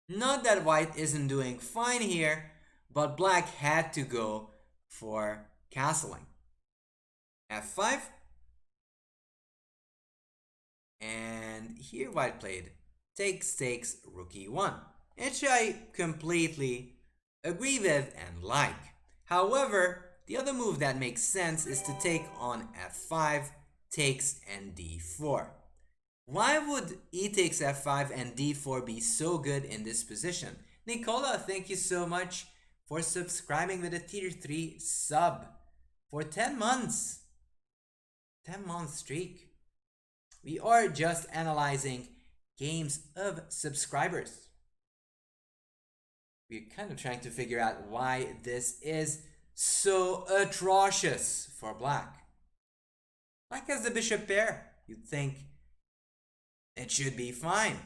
Not that white isn't doing fine here, but black had to go for castling. F5. And here white played takes, rook e1, which I completely agree with and like. However, the other move that makes sense is to take on f5, takes, and d4. Why would e takes f5 and d4 be so good in this position? Nicola, thank you so much for subscribing with a tier 3 sub for 10 months. 10-month streak. We are just analyzing games of subscribers. We're kind of trying to figure out why this is so atrocious for black. Black has the bishop pair. You'd think it should be fine.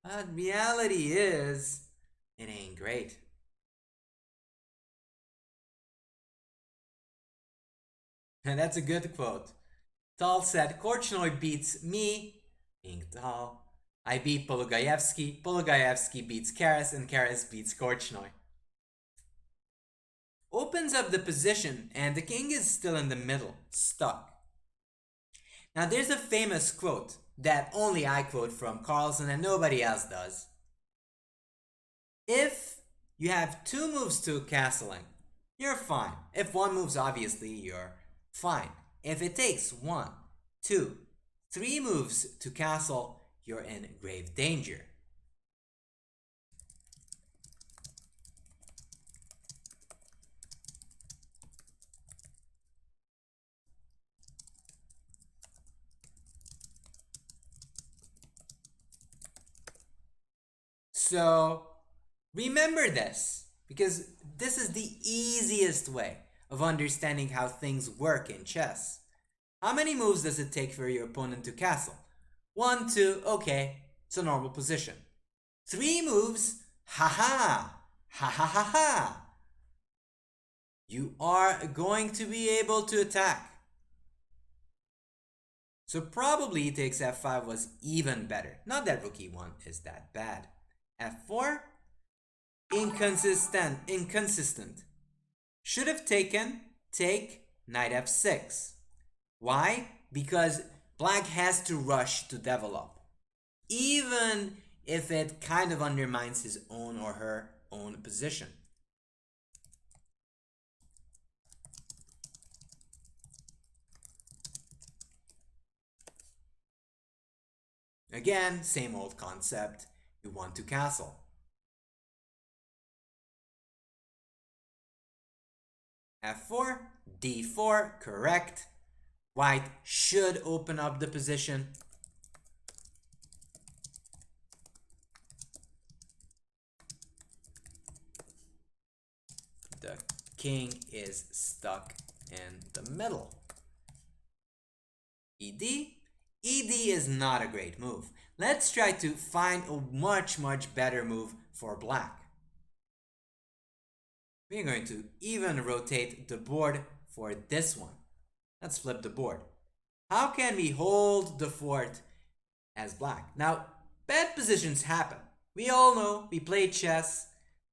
But reality is, it ain't great. And that's a good quote. Tal said, Korchnoi beats me, being Tal. I beat Polugayevsky, Polugayevsky beats Karas, and Karas beats Korchnoi. Opens up the position, and the king is still in the middle, stuck. Now there's a famous quote that only I quote from Carlsen and nobody else does. If you have 2 moves to castling, you're fine. If 1 moves, obviously, you're fine. If it takes 1, 2, 3 moves to castle, you're in grave danger. So remember this, because this is the easiest way of understanding how things work in chess. How many moves does it take for your opponent to castle? 1, 2, okay, it's a normal position. 3 moves, haha, ha ha ha ha. You are going to be able to attack. So probably e takes f5 was even better. Not that rook e1 is that bad. f4, inconsistent. Should have taken take knight f6. Why? Because black has to rush to develop, even if it kind of undermines his own or her own position. Again, same old concept. You want to castle. f4, d4, correct. White should open up the position. The king is stuck in the middle. ed. ed is not a great move. Let's try to find a much better move for black. We're going to even rotate the board for this one. Let's flip the board. How can we hold the fort as black? Now, bad positions happen. We all know, we play chess.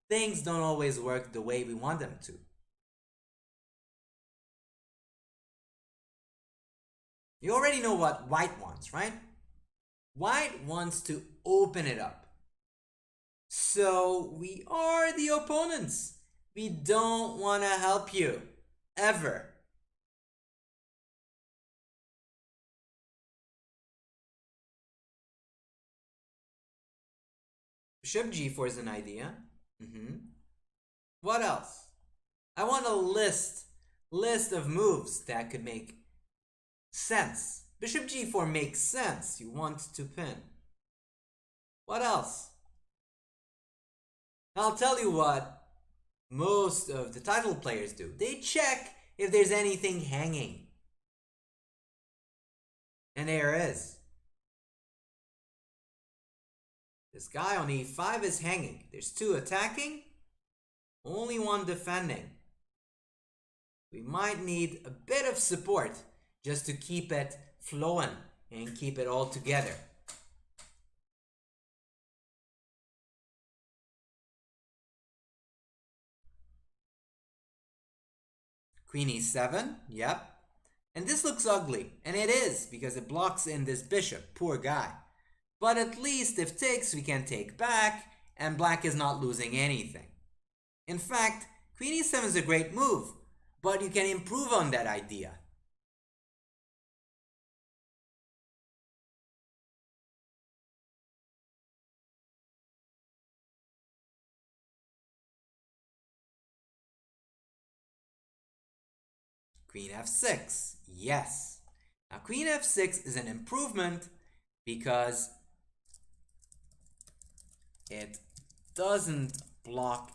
Things don't always work the way we want them to. You already know what white wants, right? White wants to open it up. So we are the opponents. We don't want to help you, ever. Bishop g4 is an idea. What else? I want a list of moves that could make sense. Bishop g4 makes sense. You want to pin. What else? I'll tell you what most of the title players do. They check if there's anything hanging. And there is. This guy on e5 is hanging. There's 2 attacking, only 1 defending. We might need a bit of support just to keep it flowing and keep it all together. Queen e7, yep. And this looks ugly, and it is, because it blocks in this bishop, poor guy. But at least if takes, we can take back, and black is not losing anything. In fact, Queen e7 is a great move, but you can improve on that idea. Queen f6, yes. Now Queen f6 is an improvement because it doesn't block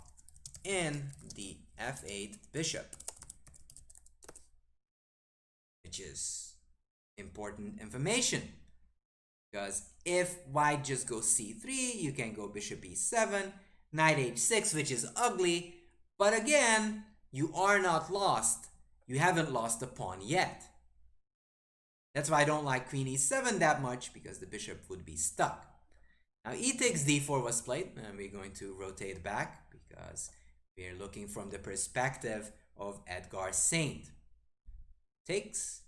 in the f8 bishop, which is important information. Because if white just goes c3, you can go bishop e7, knight h6, which is ugly, but again, you are not lost. You haven't lost the pawn yet. That's why I don't like queen e7 that much, because the bishop would be stuck. Now e takes d4 was played, and we're going to rotate back because we're looking from the perspective of Edgar Saint. Takes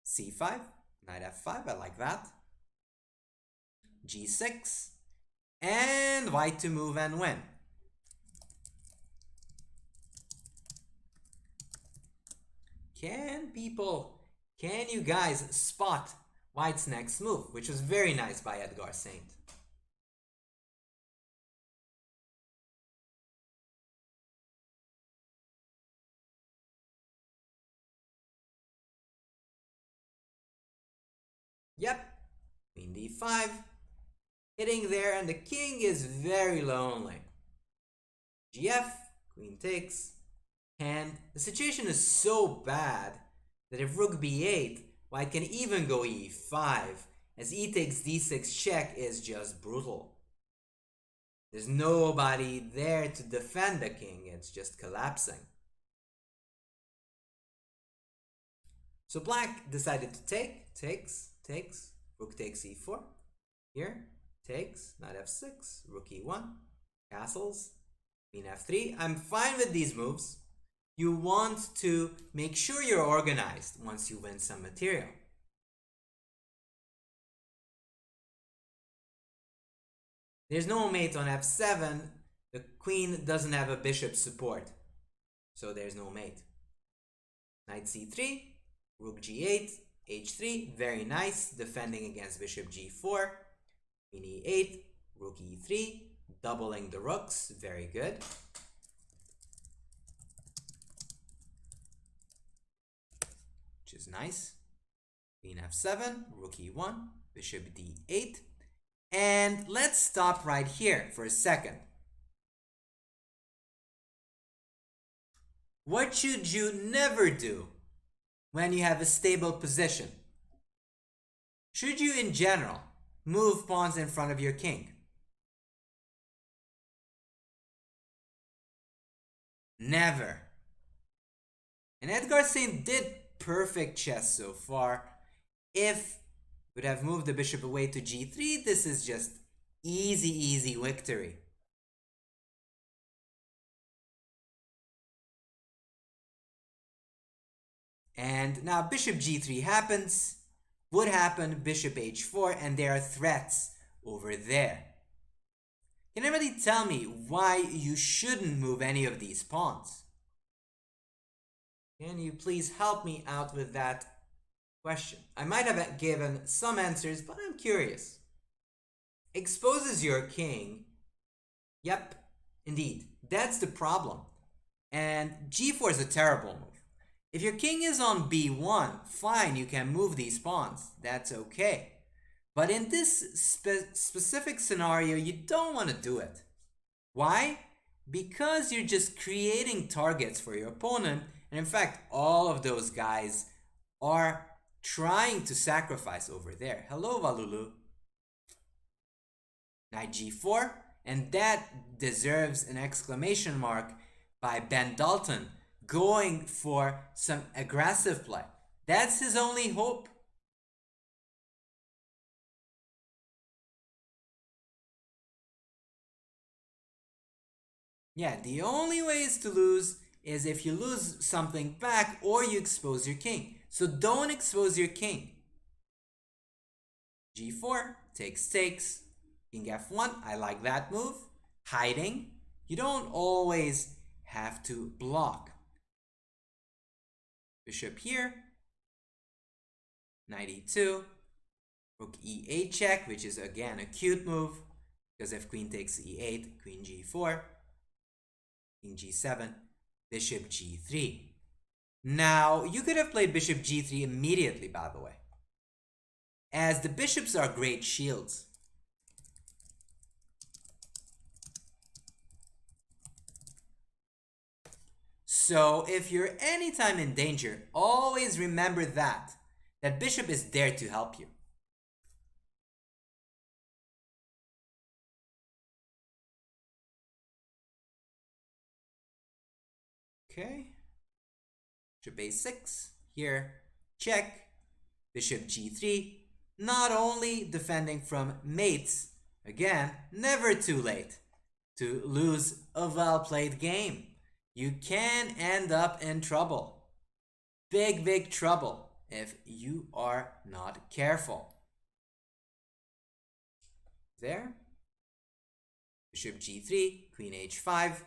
c5, knight f5, I like that. g6, and white to move and win. Can you guys spot white's next move, which was very nice by Edgar Saint? Yep, queen d5, hitting there, and the king is very lonely. Gf, queen takes, and the situation is so bad that if rook b8, white can even go e5, as e takes d6 check is just brutal. There's nobody there to defend the king, it's just collapsing. So black decided to takes, rook takes e4, here, takes, knight f6, rook e1, castles, queen f3. I'm fine with these moves. You want to make sure you're organized once you win some material. There's no mate on f7. The queen doesn't have a bishop support, so there's no mate. Knight c3, rook g8, h3, very nice, defending against bishop g4, queen e8, rook e3, doubling the rooks, very good. Which is nice. Queen f7, rook e1, bishop d8. And let's stop right here for a second. What should you never do when you have a stable position? Should you, in general, move pawns in front of your king? Never. And Edgar Saint did perfect chess so far. If would have moved the bishop away to g3, this is just easy victory. And now bishop g3 happens, would happen bishop h4, and there are threats over there. Can anybody tell me why you shouldn't move any of these pawns? Can you please help me out with that question? I might have given some answers, but I'm curious. Exposes your king. Yep, indeed. That's the problem. And g4 is a terrible move. If your king is on b1, fine, you can move these pawns. That's okay. But in this specific scenario, you don't want to do it. Why? Because you're just creating targets for your opponent. And in fact, all of those guys are trying to sacrifice over there. Hello, Valulu. Knight g4. And that deserves an exclamation mark by Ben Dalton, going for some aggressive play. That's his only hope. Yeah, the only ways to lose is if you lose something back or you expose your king. So don't expose your king. g4, takes, king f1, I like that move. Hiding, you don't always have to block. Bishop here, knight e2, rook e8 check, which is again a cute move, because if queen takes e8, queen g4, king g7, bishop g3. Now, you could have played bishop g3 immediately, by the way, as the bishops are great shields. So if you're anytime in danger, always remember that bishop is there to help you. Okay. Bishop a6, here, check, bishop g3, not only defending from mates, again, never too late to lose a well-played game. You can end up in trouble. Big trouble if you are not careful. There. Bishop g3, queen h5,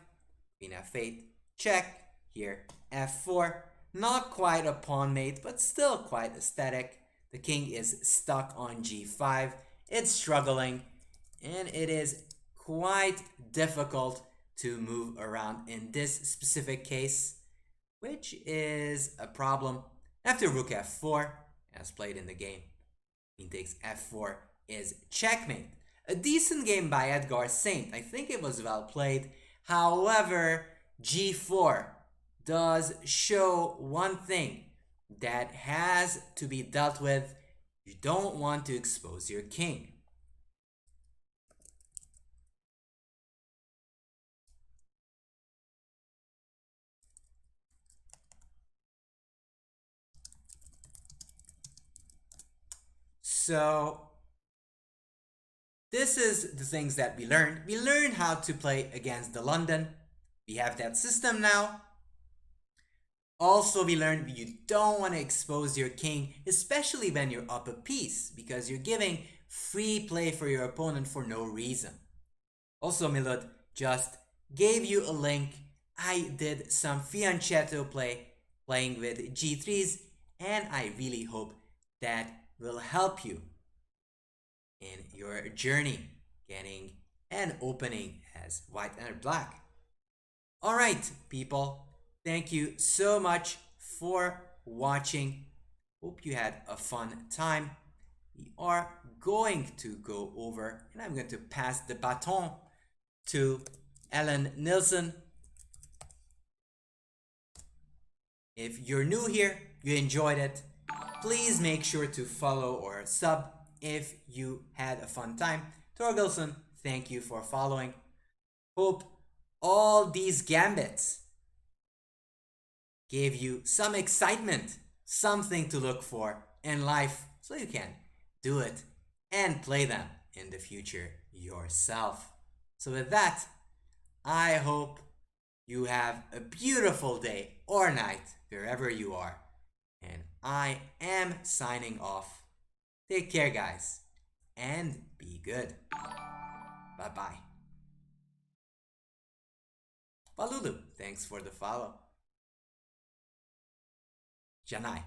queen f8, check. Here, f4. Not quite a pawn mate, but still quite aesthetic. The king is stuck on g5. It's struggling, and it is quite difficult to move around in this specific case, which is a problem. After rook f4, as played in the game, queen takes f4 is checkmate. A decent game by Edgar Saint. I think it was well played. However, g4 does show one thing that has to be dealt with. You don't want to expose your king. So this is the things that we learned. We learned how to play against the London. We have that system now. Also, we learned you don't want to expose your king, especially when you're up a piece, because you're giving free play for your opponent for no reason. Also, Milud just gave you a link. I did some fianchetto play, playing with g3s, and I really hope that will help you in your journey getting an opening as white and black. Alright, people, thank you so much for watching. Hope you had a fun time. We are going to go over, and I'm going to pass the baton to Ellen Nilsson. If you're new here, you enjoyed it, please make sure to follow or sub if you had a fun time. Torgelson, thank you for following. Hope all these gambits gave you some excitement, something to look for in life so you can do it and play them in the future yourself. So with that, I hope you have a beautiful day or night wherever you are. And I am signing off. Take care, guys, and be good. Bye-bye. Palulu, thanks for the follow. Janai.